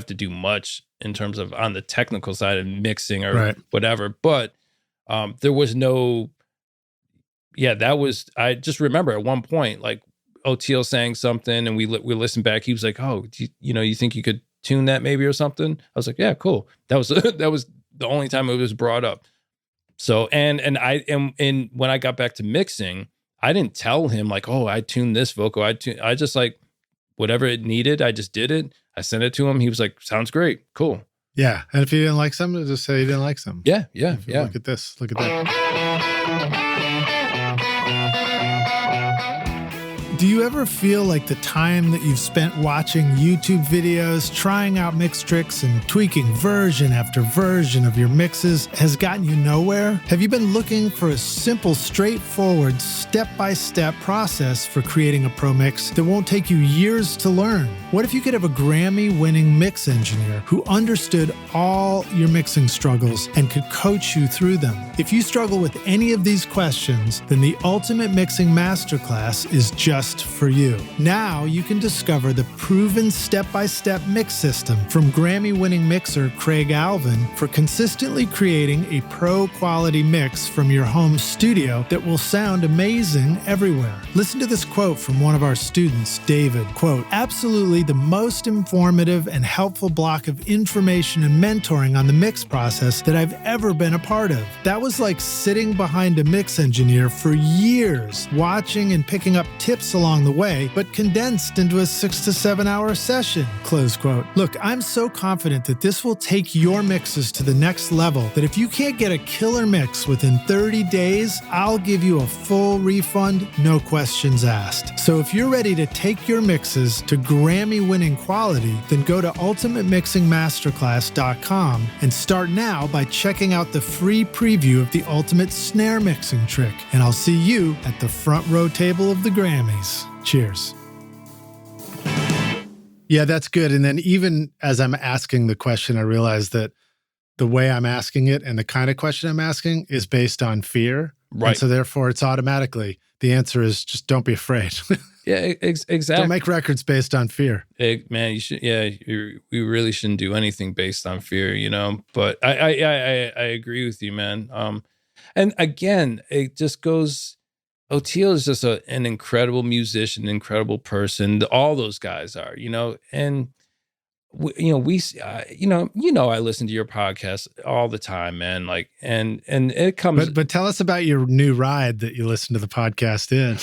to do much in terms of on the technical side of mixing or whatever, but there was no, I just remember at one point, like Oteil saying something and we listened back. He was like, "Oh, you think you could tune that maybe or something?" I was like, "Yeah, cool." That was the only time it was brought up. So, and when I got back to mixing, I didn't tell him like, "Oh, I tuned this vocal." I just like whatever it needed. I just did it. I sent it to him. He was like, "Sounds great. Cool." Yeah. And if you didn't like something, just say you didn't like something. Yeah. Look at this. Look at that. Do you ever feel like the time that you've spent watching YouTube videos, trying out mix tricks, and tweaking version after version of your mixes has gotten you nowhere? Have you been looking for a simple, straightforward, step-by-step process for creating a pro mix that won't take you years to learn? What if you could have a Grammy-winning mix engineer who understood all your mixing struggles and could coach you through them? If you struggle with any of these questions, then the Ultimate Mixing Masterclass is just for you. Now you can discover the proven step-by-step mix system from Grammy-winning mixer Craig Alvin for consistently creating a pro-quality mix from your home studio that will sound amazing everywhere. Listen to this quote from one of our students, David. Quote, "Absolutely the most informative and helpful block of information and mentoring on the mix process that I've ever been a part of. That was like sitting behind a mix engineer for years, watching and picking up tips along the way, but condensed into a 6 to 7 hour session." Close quote. Look, I'm so confident that this will take your mixes to the next level that if you can't get a killer mix within 30 days, I'll give you a full refund, no questions asked. So if you're ready to take your mixes to Grammy-winning quality, then go to ultimatemixingmasterclass.com and start now by checking out the free preview of the Ultimate Snare Mixing Trick. And I'll see you at the front row table of the Grammys. Cheers. Yeah, that's good. And then even as I'm asking the question, I realize that the way I'm asking it and the kind of question I'm asking is based on fear. Right. And so therefore it's automatically, the answer is just don't be afraid. Yeah, exactly. Don't make records based on fear. Man, you should. Yeah, we really shouldn't do anything based on fear, But I agree with you, man. And again, it just goes. Oteil is just an incredible musician, incredible person. All those guys are, and I listen to your podcast all the time, man. Like, and it comes. But tell us about your new ride that you listen to the podcast in.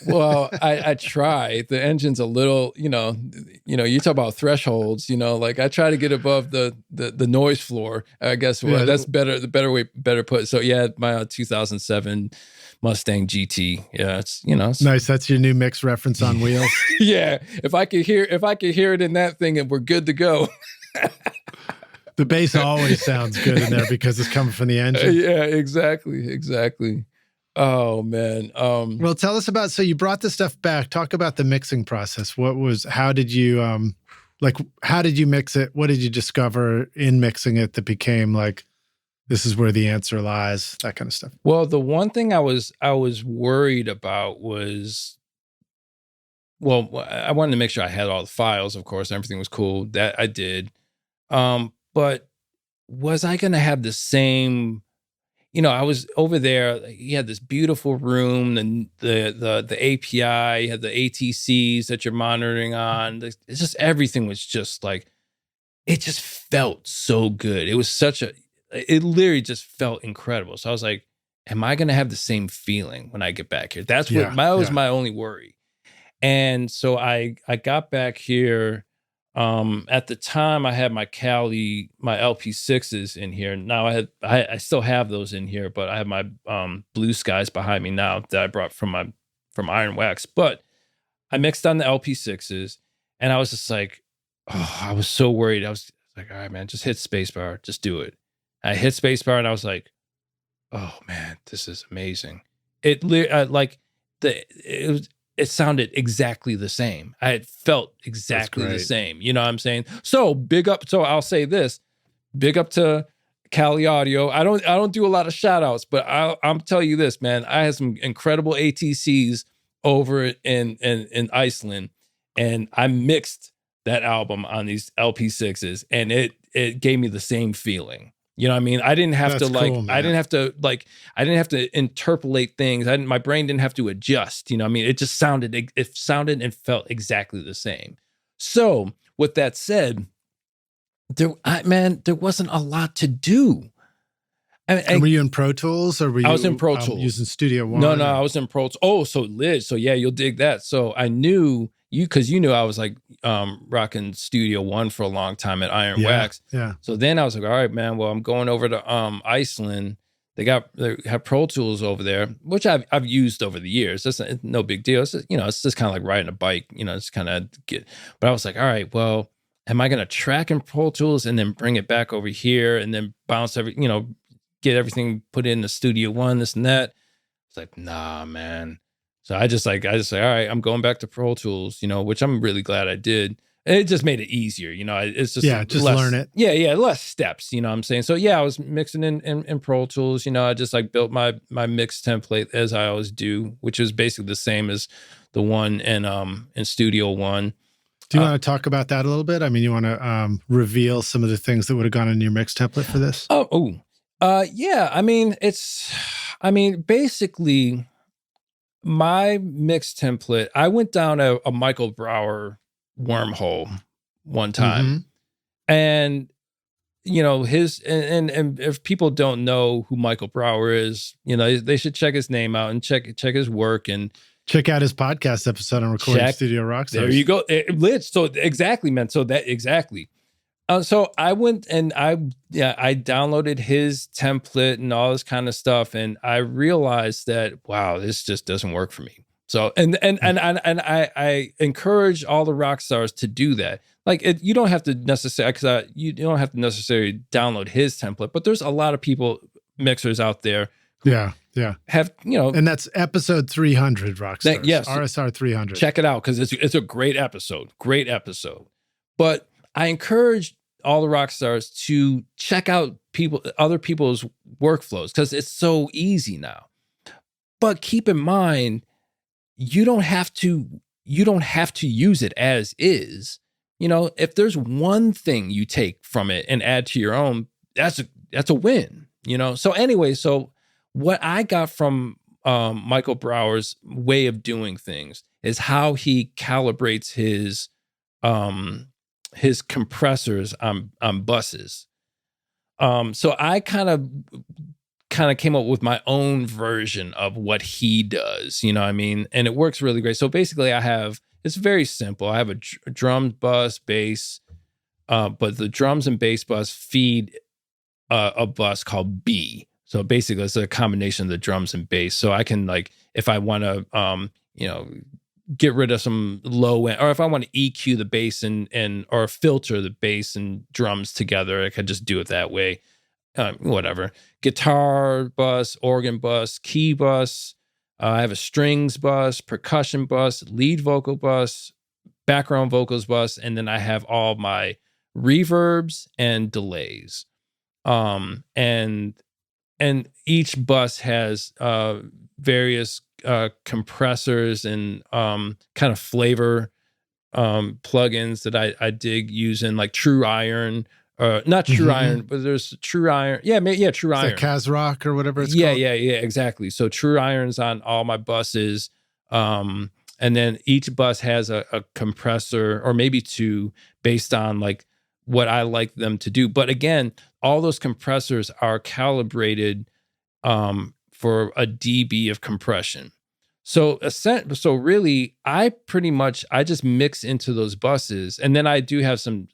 Well, I try. The engine's a little, you talk about thresholds. Like I try to get above the noise floor. I guess that's better. The better put. So yeah, my 2007 Mustang GT. Yeah, it's nice. That's your new mix reference on wheels. Yeah, if I could hear it in that thing, and we're good to go. The bass always sounds good in there because it's coming from the engine. Yeah, exactly. Oh man. Well, tell us about. So you brought this stuff back. Talk about the mixing process. How did you how did you mix it? What did you discover in mixing it that became like, this is where the answer lies, that kind of stuff? Well, the one thing I was worried about was, I wanted to make sure I had all the files, of course, everything was cool. That I did. But was I going to have the same, I was over there, he had this beautiful room, the API, you had the ATCs that you're monitoring on. It's just, everything was just like, it just felt so good. It was it literally just felt incredible. So I was like, am I going to have the same feeling when I get back here? That was my only worry. And so I got back here At the time, I had my my LP6s in here. Now I still have those in here, but I have my Blue Skies behind me now that I brought from Ironwax. But I mixed on the LP6s, and I was just like, oh, I was so worried. I was like, all right, man, just hit spacebar, just do it. I hit spacebar, and I was like, oh man, this is amazing. It sounded exactly the same. I had felt exactly the same. You know what I'm saying? So big up. So I'll say this: big up to Cali Audio. I don't do a lot of shout outs, but I'm telling you this, man. I had some incredible ATCs over in Iceland, and I mixed that album on these LP6s, and it gave me the same feeling. You know what I mean? I didn't have I didn't have to interpolate things. My brain didn't have to adjust. You know what I mean? It just sounded and felt exactly the same. So with that said, there wasn't a lot to do. And were you in Pro Tools, or were you? I was in Pro Tools using Studio One. No, I was in Pro Tools. Oh, so Liz. So yeah, you'll dig that. So I knew because you knew I was like rocking Studio One for a long time at Ironwax. Yeah. So then I was like, all right, man. Well, I'm going over to Iceland. They have Pro Tools over there, which I've used over the years. That's no big deal. It's just, it's just kind of like riding a bike. It's kind of get. But I was like, all right, well, am I gonna track in Pro Tools and then bring it back over here and then bounce get everything put in the Studio One, this and that? It's like, nah, man. So I just like, all right, I'm going back to Pro Tools, which I'm really glad I did. It just made it easier, it's just, just learn it. Yeah. Less steps, what I'm saying? So yeah, I was mixing in Pro Tools, I just like built my mix template as I always do, which is basically the same as the one in Studio One. Do you want to talk about that a little bit? I mean, you want to reveal some of the things that would have gone in your mix template for this? Yeah. I mean, basically my mix template, I went down a Michael Brower wormhole one time. And, his, and if people don't know who Michael Brower is, they should check his name out and check his work and check out his podcast episode on Recording Studio Rockstars. There you go. So exactly, man. So that exactly. So I went and I downloaded his template and all this kind of stuff, and I realized that wow, this just doesn't work for me. So and I encourage all the rock stars to do that. Like you don't have to necessarily download his template, but there's a lot of mixers out there. Yeah. Have and that's episode 300, Rockstars. Yes, RSR 300. Check it out because it's a great episode. Great episode. But I encourage all the rock stars to check out other people's workflows because it's so easy now. But keep in mind, you don't have to use it as is. If there's one thing you take from it and add to your own, that's a win. So anyway, what I got from Michael Brower's way of doing things is how he calibrates his compressors on buses. So I kind of came up with my own version of what he does, you know what I mean? And it works really great. So basically it's very simple. I have a drum bus, bass, but the drums and bass bus feed a bus called B. So basically it's a combination of the drums and bass. So I can if I want to, get rid of some low end, or if I want to EQ the bass or filter the bass and drums together, I could just do it that way. Whatever. Guitar bus, organ bus, key bus. I have a strings bus, percussion bus, lead vocal bus, background vocals bus, and then I have all my reverbs and delays. And each bus has various compressors and kind of flavor plugins that I dig using, like True Iron, not True Iron, but there's True Iron. Yeah, True Iron. Like Kazrock or whatever it's called. Yeah, exactly. So True Iron's on all my buses. And then each bus has a compressor or maybe two based on what I like them to do. But again, all those compressors are calibrated for a dB of compression. So really, I just mix into those buses, and then I do have some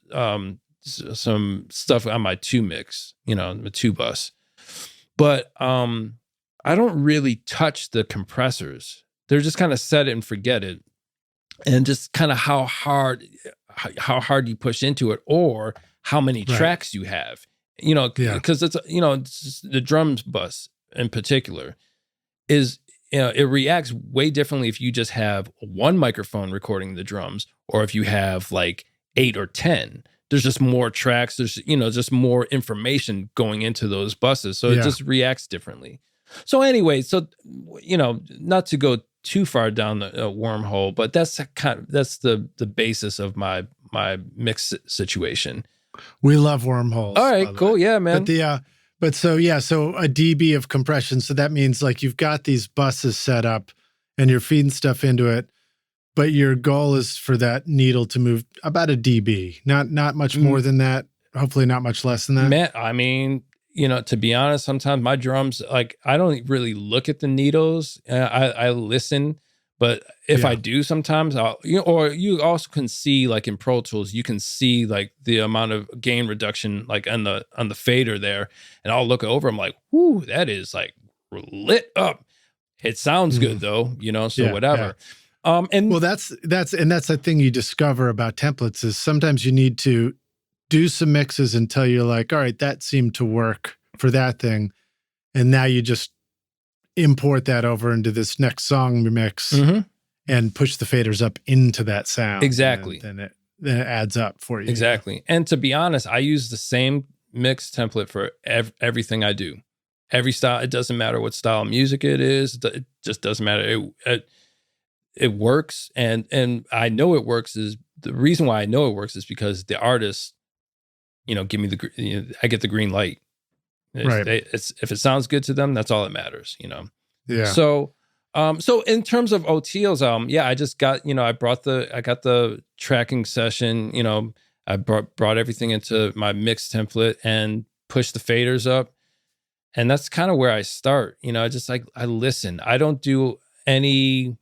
stuff on my 2 mix, the 2 bus, but I don't really touch the compressors. They're just kind of set it and forget it, and just kind of how hard you push into it, or how many tracks you have, because it's the drums bus in particular is. It reacts way differently if you just have 1 microphone recording the drums, or if you have like 8 or 10. There's just more tracks. There's, just more information going into those buses. So it just reacts differently. So anyway, not to go too far down the wormhole, but that's the basis of my mix situation. We love wormholes. All right, cool. Yeah, man. But so a dB of compression. So that means like you've got these buses set up and you're feeding stuff into it, but your goal is for that needle to move about a dB, not much more than that. Hopefully not much less than that. Man, I mean, to be honest, sometimes my drums, like I don't really look at the needles. I listen, but if I do sometimes, or you also can see like in Pro Tools, you can see like the amount of gain reduction like on the fader there, and I'll look over. I'm like, whoo, that is like lit up. It sounds good though, so whatever. Yeah. And that's the thing you discover about templates is sometimes you need to do some mixes until you're like, all right, that seemed to work for that thing, and now you just import that over into this next song mix and push the faders up into that sound. Exactly. And then it adds up for you. Exactly. And to be honest, I use the same mix template for everything I do. Every style, it doesn't matter what style of music it is. It just doesn't matter. It works. And I know it works is the reason why I know it works is because the artists, give me I get the green light. If it sounds good to them, that's all that matters, Yeah. So in terms of Oteil's album, I just got, I got the tracking session, I brought everything into my mix template and pushed the faders up. And that's kind of where I start, I listen. I don't do any,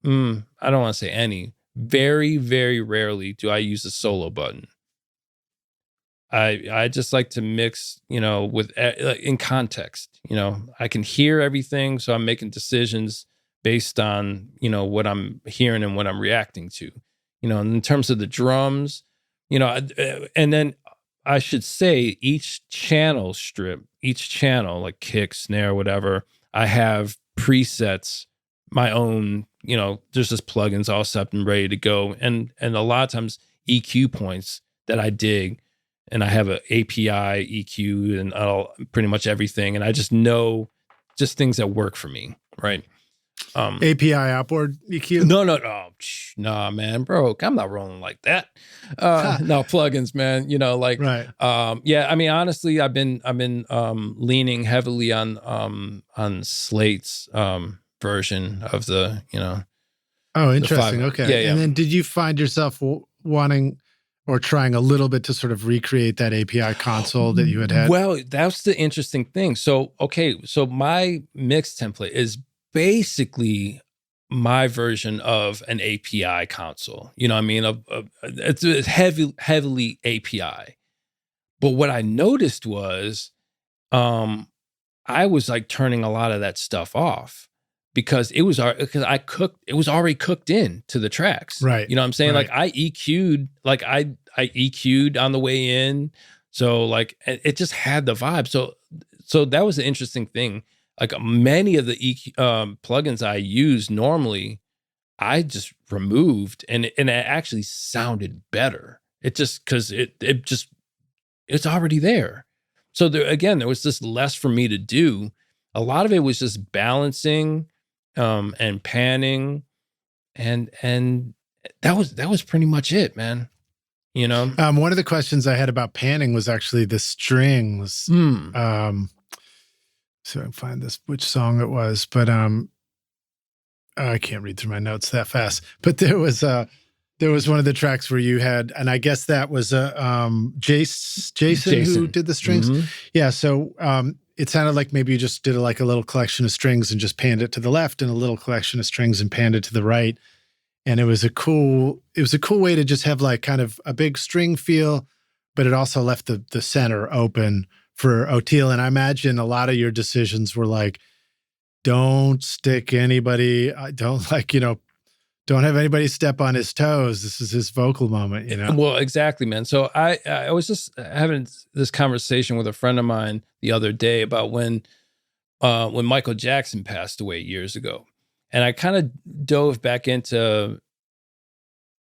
I don't want to say any, very, very rarely do I use the solo button. I just like to mix, with in context, I can hear everything. So I'm making decisions based on, what I'm hearing and what I'm reacting to, and in terms of the drums, and then I should say each channel like kick, snare, whatever, I have presets, my own, there's just plugins all set up and ready to go. And a lot of times EQ points that I dig. And I have an API EQ and pretty much everything. And I just know just things that work for me, right? API outboard EQ? No. Nah, man, bro, I'm not rolling like that. No, plugins, man, right. I mean, honestly, I've been leaning heavily on Slate's version of the, Oh, interesting. Okay. Yeah. And then did you find yourself wanting or trying a little bit to sort of recreate that API console that you had? Well, that's the interesting thing. So my mix template is basically my version of an API console. You know what I mean? It's heavily API. But what I noticed was I was like turning a lot of that stuff off. Because it was already cooked in to the tracks. Right. You know what I'm saying? Right. Like I EQ'd on the way in. So like it just had the vibe. So that was the interesting thing. Like many of the plugins I use normally, I just removed and it actually sounded better. It just, cause it's already there. So there was just less for me to do. A lot of it was just balancing, and panning, and that was pretty much it, man. One of the questions I had about panning was actually the strings. So I can find which song it was, but I can't read through my notes that fast. But there was one of the tracks where you had, and I guess that was Jason who did the strings. Mm-hmm. Yeah. So it sounded like maybe you just did like a little collection of strings and just panned it to the left, and a little collection of strings and panned it to the right. And it was a cool way to just have like kind of a big string feel, but it also left the center open for Oteil. And I imagine a lot of your decisions were like, don't stick anybody, don't have anybody step on his toes. This is his vocal moment, Well, exactly, man. So I was just having this conversation with a friend of mine the other day about when Michael Jackson passed away years ago. And I kind of dove back into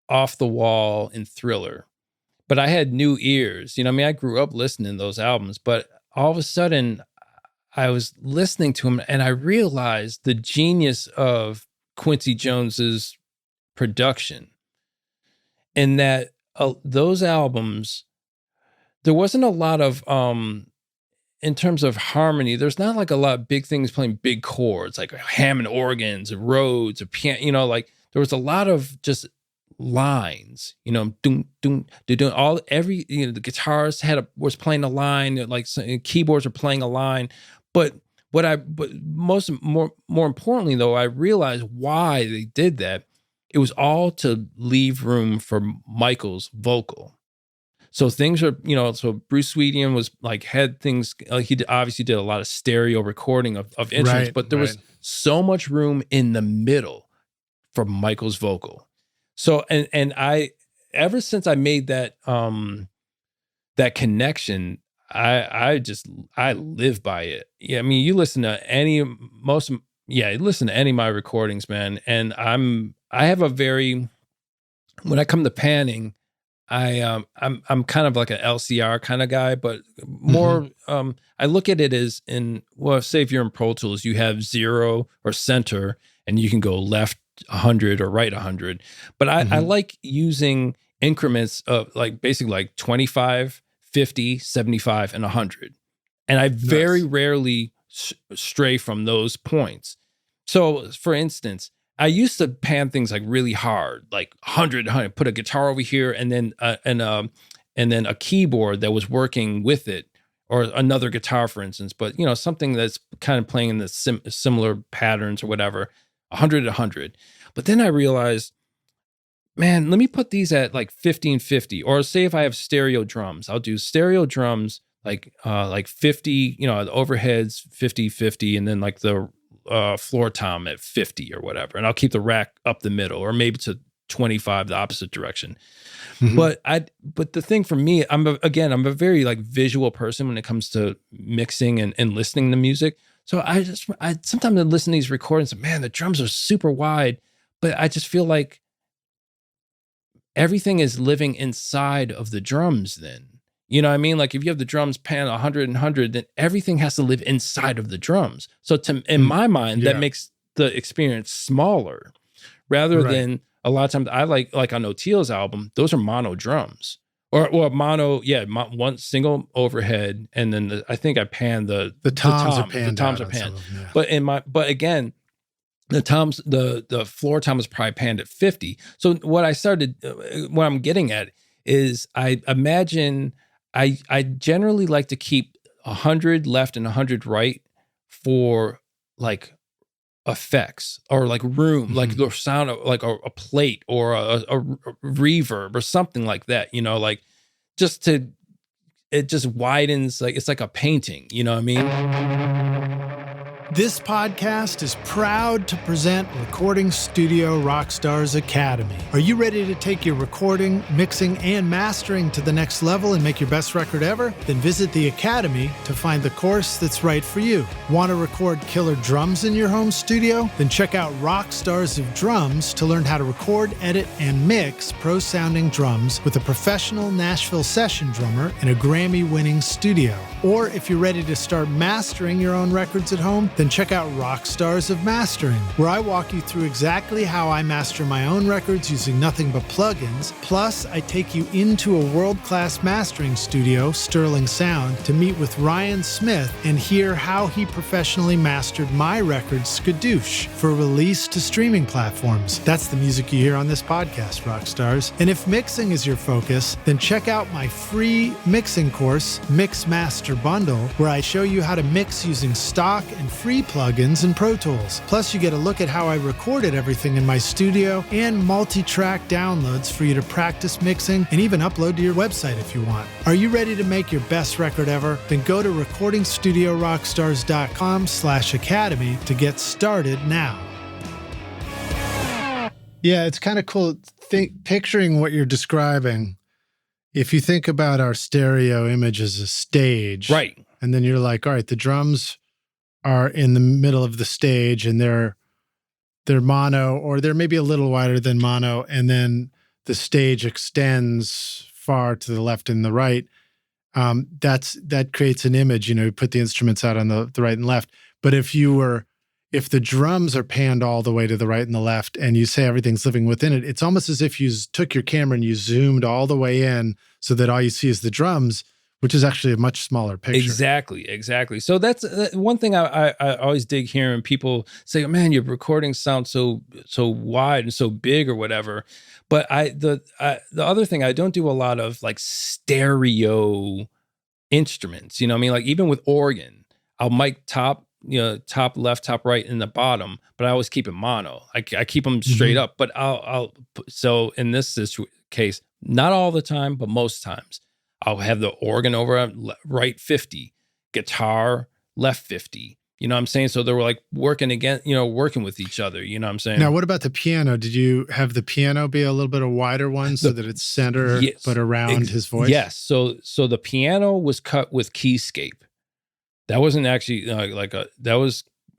Off the Wall and Thriller. But I had new ears. I grew up listening to those albums, but all of a sudden I was listening to them and I realized the genius of Quincy Jones's production. And that those albums, there wasn't a lot of in terms of harmony, there's not like a lot of big things playing big chords, like Hammond organs, or Rhodes, or piano, like there was a lot of just lines, doom, doom, doom, the guitarist was playing a line, like keyboards are playing a line. But more importantly though, I realized why they did that. It was all to leave room for Michael's vocal. So things are, so Bruce Sweetian was like, had things, he obviously did a lot of stereo recording of instruments, right, but there was so much room in the middle for Michael's vocal. So, and I, ever since I made that connection, I live by it. Yeah. I mean, you listen to any of my recordings, man. And I have a very, when I come to panning, I'm kind of like an LCR kind of guy, but more, I look at it as say if you're in Pro Tools, you have 0 or center and you can go left 100 or right 100. But I like using increments of like basically like 25, 50, 75, and 100. And I very rarely stray from those points. So for instance, I used to pan things like really hard, like 100, put a guitar over here and then a keyboard that was working with it, or another guitar, for instance, but something that's kind of playing in the similar patterns or whatever, 100. But then I realized, man, let me put these at like 1550, or say if I have stereo drums, I'll do stereo drums like 50, the overheads 50, and then like the floor tom at 50 or whatever, and I'll keep the rack up the middle, or maybe to 25 the opposite direction. But the thing for me, I'm a very like visual person when it comes to mixing and listening to music. So I sometimes listen to these recordings and, man, the drums are super wide, but I just feel like everything is living inside of the drums then. You know what I mean? Like if you have the drums pan 100 and 100, then everything has to live inside of the drums. So in my mind, that makes the experience smaller, rather than a lot of times I like on Oteil's album, those are mono drums or mono, one single overhead. And then I think I panned the toms are panned. The toms are panned. But again, the floor tom is probably panned at 50. So what I'm getting at is I imagine I generally like to keep 100 left and 100 right for like effects or like room, like the sound of like a plate or a reverb or something like that, like it just widens, like it's like a painting, you know what I mean? This podcast is proud to present Recording Studio Rockstars Academy. Are you ready to take your recording, mixing, and mastering to the next level and make your best record ever? Then visit the Academy to find the course that's right for you. Want to record killer drums in your home studio? Then check out Rockstars of Drums to learn how to record, edit, and mix pro-sounding drums with a professional Nashville session drummer in a Grammy-winning studio. Or if you're ready to start mastering your own records at home, then then check out Rock Stars of Mastering, where I walk you through exactly how I master my own records using nothing but plugins. Plus, I take you into a world-class mastering studio, Sterling Sound, to meet with Ryan Smith and hear how he professionally mastered my record, Skadoosh, for release to streaming platforms. That's the music you hear on this podcast, Rockstars. And if mixing is your focus, then check out my free mixing course, Mix Master Bundle, where I show you how to mix using stock and free plugins in Pro Tools. Plus, you get a look at how I recorded everything in my studio and multi-track downloads for you to practice mixing and even upload to your website if you want. Are you ready to make your best record ever? Then go to recordingstudiorockstars.com/academy to get started now. Yeah, it's kind of cool picturing what you're describing. If you think about our stereo image as a stage, right? And then you're like, all right, the drums are in the middle of the stage and they're mono, or they're maybe a little wider than mono, and then the stage extends far to the left and the right. That creates an image. You put the instruments out on the right and left. But if the drums are panned all the way to the right and the left, and you say everything's living within it, it's almost as if you took your camera and you zoomed all the way in so that all you see is the drums, which is actually a much smaller picture. Exactly. So that's one thing I always dig hearing people say, man, your recordings sound so wide and so big or whatever. But the other thing, I don't do a lot of like stereo instruments. You know what I mean? Like even with organ, I'll mic top left, top right, and the bottom, but I always keep it mono. I keep them straight up. But so in this case, not all the time, but most times, I'll have the organ over right 50, guitar left 50. You know what I'm saying? So they were like working with each other. You know what I'm saying? Now, what about the piano? Did you have the piano be a little bit a wider one so that it's center, yes, but around his voice? Yes. So the piano was cut with keyscape. That wasn't actually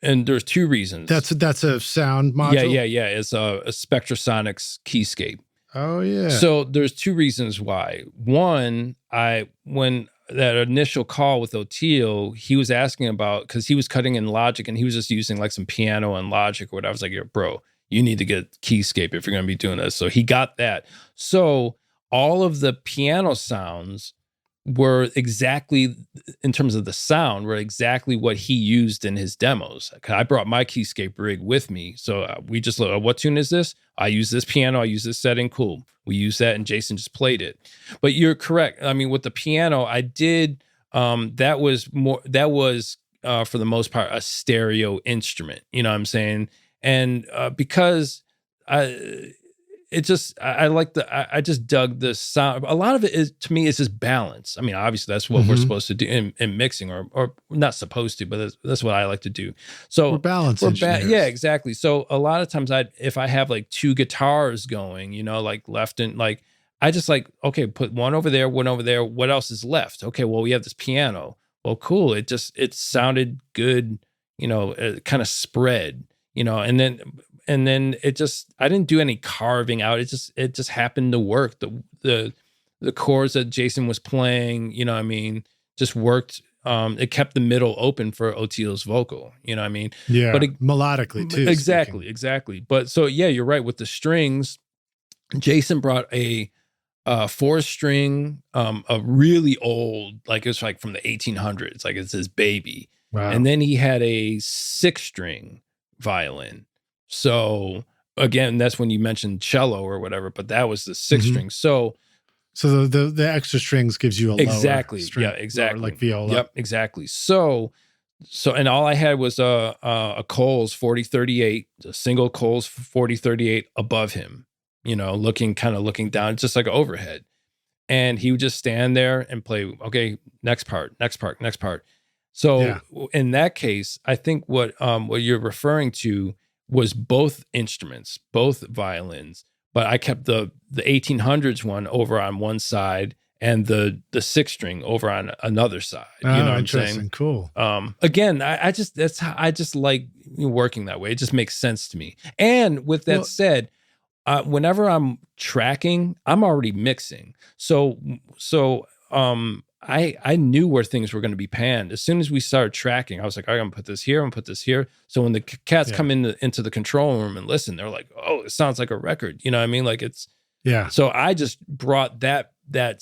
and there's two reasons. That's a sound module? Yeah. It's a Spectrasonics keyscape. Oh, yeah. So there's two reasons why. One, when that initial call with Oteil, he was asking about, because he was cutting in Logic and he was just using like some piano and Logic or whatever. I was like, bro, you need to get keyscape if you're going to be doing this. So he got that. So all of the piano sounds were exactly, in terms of the sound, were exactly what he used in his demos. I brought my keyscape rig with me. So we just looked, what tune is this? I use this piano, I use this setting, cool. We use that and Jason just played it. But you're correct. I mean, with the piano, I did, that was for the most part, a stereo instrument. You know what I'm saying? And because I just dug the sound. A lot of it is, to me, it's just balance. I mean, obviously that's what we're supposed to do in mixing, or not supposed to, but that's what I like to do. So we're balance engineers. Yeah, exactly. So a lot of times if I have like two guitars going, like left and like, I just like, okay, put one over there, one over there. What else is left? Okay, well, we have this piano. Well, cool. It sounded good, kind of spread, and then it just, I didn't do any carving out. It just happened to work. The chords that Jason was playing, just worked. It kept the middle open for Oteil's vocal. You know what I mean? Yeah. But melodically too. Exactly. But so yeah, you're right with the strings. Jason brought a 4-string, a really old, like it was like from the 1800s, like it's his baby. Wow. And then he had a 6-string violin. So again, that's when you mentioned cello or whatever, but that was the 6-string. So the extra strings gives you a exactly, lower string, yeah, exactly, like viola. Yep, exactly. So and all I had was a Coles 4038, a single Coles 4038 above him, looking down, just like an overhead, and he would just stand there and play. Okay, next part. So in that case, I think what you're referring to was both instruments, both violins, but I kept the 1800s one over on one side and the 6-string over on another side. You know what I'm saying? Cool. Again, I just like working that way. It just makes sense to me. And with that said, whenever I'm tracking, I'm already mixing. So I knew where things were going to be panned. As soon as we started tracking, I was like, I'm going to put this here, I'm going to put this here. So when the cats come into the control room and listen, they're like, oh, it sounds like a record. You know what I mean? Like it's, So I just brought that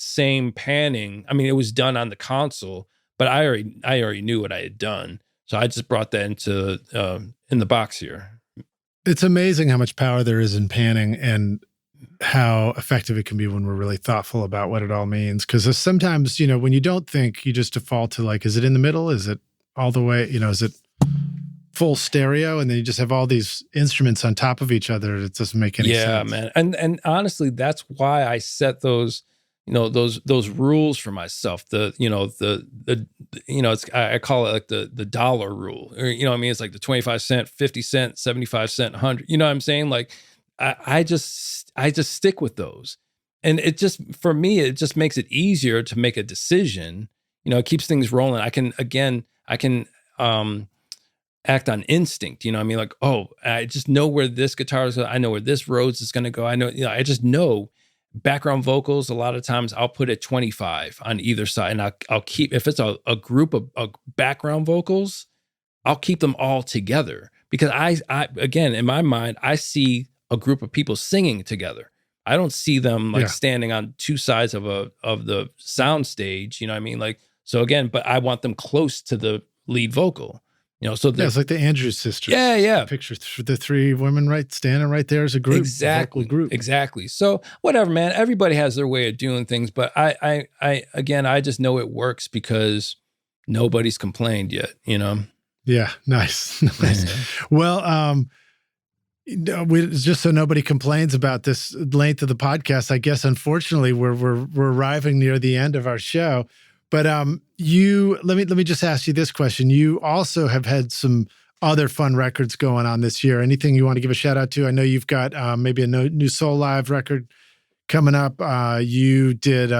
same panning. I mean, it was done on the console, but I already knew what I had done. So I just brought that into in the box here. It's amazing how much power there is in panning and how effective it can be when we're really thoughtful about what it all means. Because sometimes, you know, when you don't think, you just default to like, is it in the middle? Is it all the way? You know, is it full stereo? And then you just have all these instruments on top of each other. It doesn't make any sense. Yeah, man. And honestly, that's why I set those, you know, those rules for myself. I call it like the dollar rule. Or, you know what I mean? It's like the 25 cent, 50 cent, 75 cent, 100. You know what I'm saying? Like I just stick with those. And it just, for me, it just makes it easier to make a decision. You know, it keeps things rolling. I can act on instinct. You know what I mean? Like, oh, I just know where this guitar is. I know where this Rhodes is going to go. I know, you know, I just know. Background vocals, a lot of times I'll put it 25 on either side. And I'll keep, if it's a group of background vocals, I'll keep them all together. Because I again, in my mind, I see a group of people singing together. I don't see them like standing on two sides of the sound stage. You know what I mean? Like, so again, but I want them close to the lead vocal. You know, so it's like the Andrews sisters. Yeah. Picture the three women standing right there as a group. Exactly. A group. Exactly. So whatever, man. Everybody has their way of doing things, but I just know it works because nobody's complained yet. You know. Yeah. Nice. Well, just so nobody complains about this length of the podcast, I guess unfortunately we're arriving near the end of our show. But let me just ask you this question. You also have had some other fun records going on this year. Anything you want to give a shout out to? I know you've got maybe a new Soulive record coming up. You did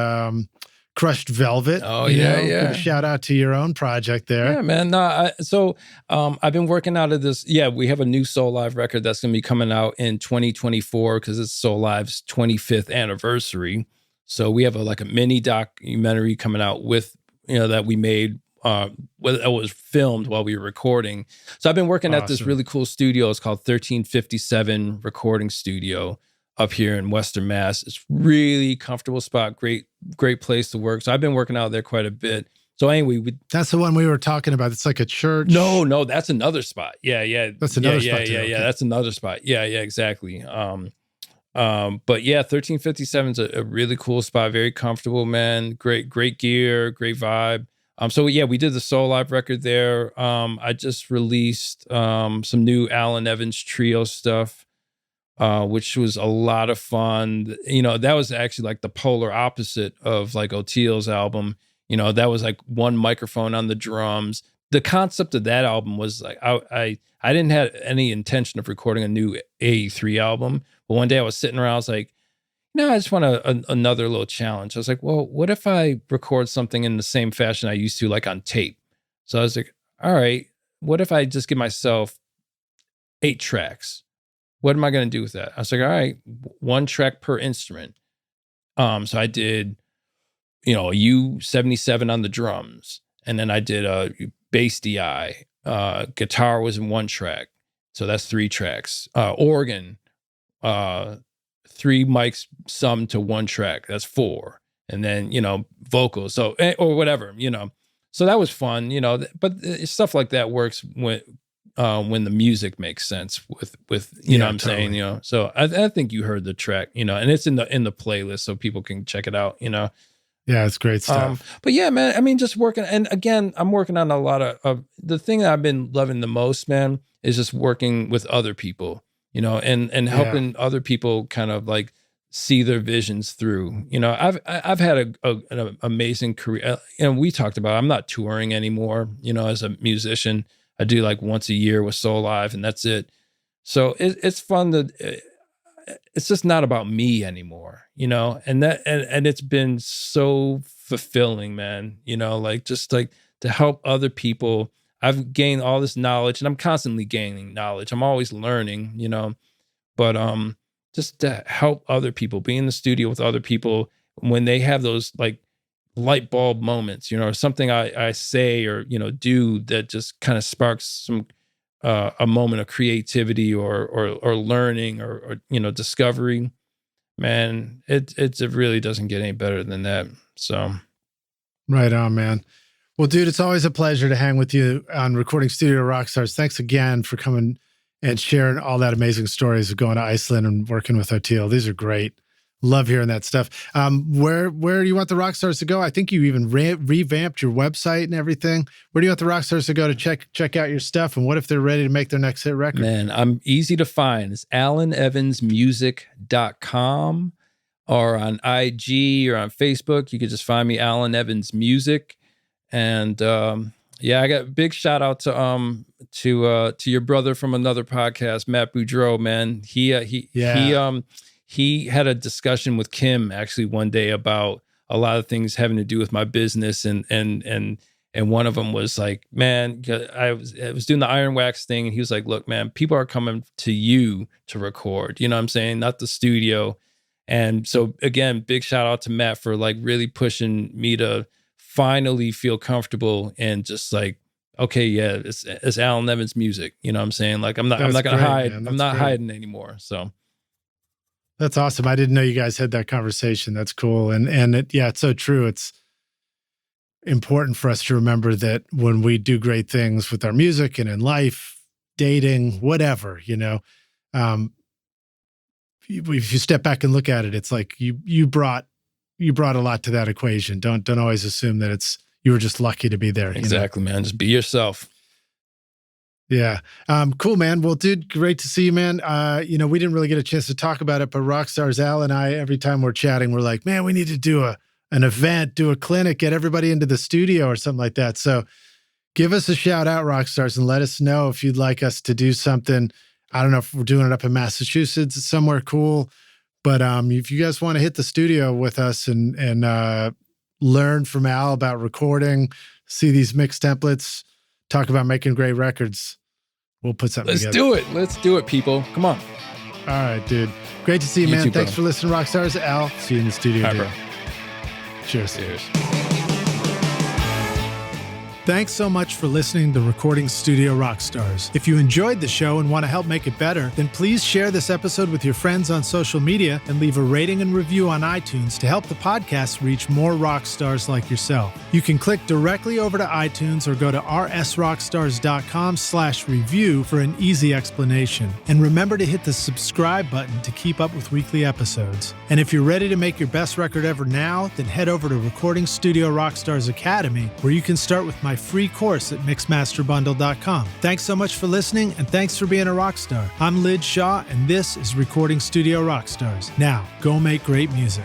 Crushed Velvet. Oh, yeah. Give a shout out to your own project there. Yeah, man. No, I've been working out of this. Yeah, we have a new Soulive record that's going to be coming out in 2024 because it's Soulive's 25th anniversary. So we have a mini documentary coming out with, you know, that we made, that was filmed while we were recording. So I've been working at this really cool studio. It's called 1357 Recording Studio up here in Western Mass. It's really comfortable spot, great place to work. So I've been working out there quite a bit. So anyway, that's the one we were talking about. It's like a church. No, that's another spot. Yeah. That's another spot. Yeah, that's another spot. Yeah, exactly. But yeah, 1357 is a really cool spot, very comfortable, man. Great gear, great vibe. So yeah, we did the Soulive record there. I just released some new Alan Evans trio stuff, which was a lot of fun. You know, that was actually like the polar opposite of like Oteil's album. You know, that was like one microphone on the drums. The concept of that album was like, I didn't have any intention of recording a new AE3 album. But one day I was sitting around, I was like, no, I just want another little challenge. I was like, well, what if I record something in the same fashion I used to, like on tape? So I was like, all right, what if I just give myself 8 tracks? What am I going to do with that? I was like, all right, 1 track per instrument. So I did, you know, a U77 on the drums. And then I did a bass DI. Guitar was in 1 track. So that's 3 tracks. Organ, 3 mics summed to 1 track. That's 4. And then, you know, vocals. So, or whatever, you know. So that was fun, you know, but stuff like that works when the music makes sense with you know what I'm saying, you know. So I think you heard the track, you know, and it's in the playlist so people can check it out, you know. Yeah, it's great stuff. But yeah, man, I mean, just working. And again, I'm working on a lot of the thing that I've been loving the most, man, is just working with other people, you know, and helping other people kind of like see their visions through. You know, I've had an amazing career. You know, we talked about, I'm not touring anymore, you know, as a musician. I do like once a year with Soulive and that's it. So it's fun to, it's just not about me anymore, you know, and it's been so fulfilling, man, you know, like just like to help other people. I've gained all this knowledge and I'm constantly gaining knowledge. I'm always learning, you know, but just to help other people, be in the studio with other people when they have those like light bulb moments, or something I say or, do that just kind of sparks some a moment of creativity or learning or discovery. Man, it really doesn't get any better than that. So right on, man. Well, dude, it's always a pleasure to hang with you on Recording Studio Rockstars. Thanks again for coming and sharing all that amazing stories of going to Iceland and working with Oteil. These are great. Love hearing that stuff. Where do you want the Rockstars to go? I think you even revamped your website and everything. Where do you want the Rockstars to go to check out your stuff? And what if they're ready to make their next hit record? Man, I'm easy to find. It's AlanEvansMusic.com, or on IG or on Facebook. You can just find me, Alan Evans Music. And yeah, I got a big shout out to your brother from another podcast, Matt Boudreau. Man, he had a discussion with Kim actually one day about a lot of things having to do with my business, and one of them was like, man, I was doing the Ironwax thing, and he was like, look, man, people are coming to you to record, you know what I'm saying, not the studio. And so again, big shout out to Matt for like really pushing me to finally feel comfortable and just like, okay, yeah, it's Alan Evans Music, you know what I'm saying? Like I'm not gonna hide. I'm not hiding anymore. So that's awesome. I didn't know you guys had that conversation. That's cool. And it's so true. It's important for us to remember that when we do great things with our music and in life, dating, whatever, if you step back and look at it, it's like you brought a lot to that equation. Don't always assume that you were just lucky to be there. Exactly, man. Just be yourself. Yeah. Cool, man. Well, dude, great to see you, man. We didn't really get a chance to talk about it, but Rockstars, Al and I, every time we're chatting, we're like, man, we need to do an event, do a clinic, get everybody into the studio or something like that. So give us a shout out, Rockstars, and let us know if you'd like us to do something. I don't know if we're doing it up in Massachusetts, somewhere cool, but if you guys want to hit the studio with us and learn from Al about recording, see these mix templates, talk about making great records, we'll put something together. Let's do it, people. Come on. All right, dude. Great to see you, man. Too, thanks for listening, Rockstars. Al, see you in the studio. Bye, bro. Cheers. Cheers. Thanks so much for listening to Recording Studio Rockstars. If you enjoyed the show and want to help make it better, then please share this episode with your friends on social media and leave a rating and review on iTunes to help the podcast reach more rock stars like yourself. You can click directly over to iTunes or go to rsrockstars.com/review for an easy explanation. And remember to hit the subscribe button to keep up with weekly episodes. And if you're ready to make your best record ever now, then head over to Recording Studio Rockstars Academy, where you can start with my free course at mixmasterbundle.com. Thanks so much for listening, and thanks for being a rock star. I'm Lid Shaw, and this is Recording Studio Rockstars. Now, go make great music.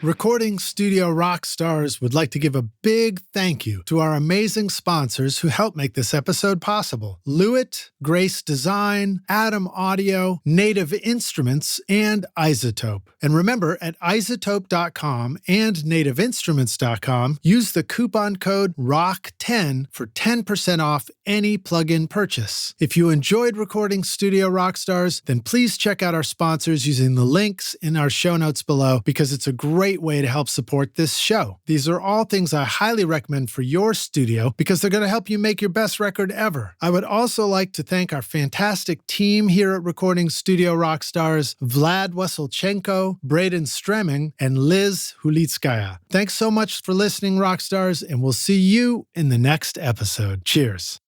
Recording Studio Rockstars would like to give a big thank you to our amazing sponsors who help make this episode possible: Lewitt, Grace Design, Adam Audio, Native Instruments, and Isotope. And remember, at isotope.com and nativeinstruments.com, use the coupon code ROCK10 for 10% off any plugin purchase. If you enjoyed Recording Studio Rockstars, then please check out our sponsors using the links in our show notes below, because it's a great way to help support this show. These are all things I highly recommend for your studio because they're going to help you make your best record ever. I would also like to thank our fantastic team here at Recording Studio Rockstars: Vlad Wasilchenko, Braden Stremming, and Liz Hulitskaya. Thanks so much for listening, Rockstars, and we'll see you in the next episode. Cheers.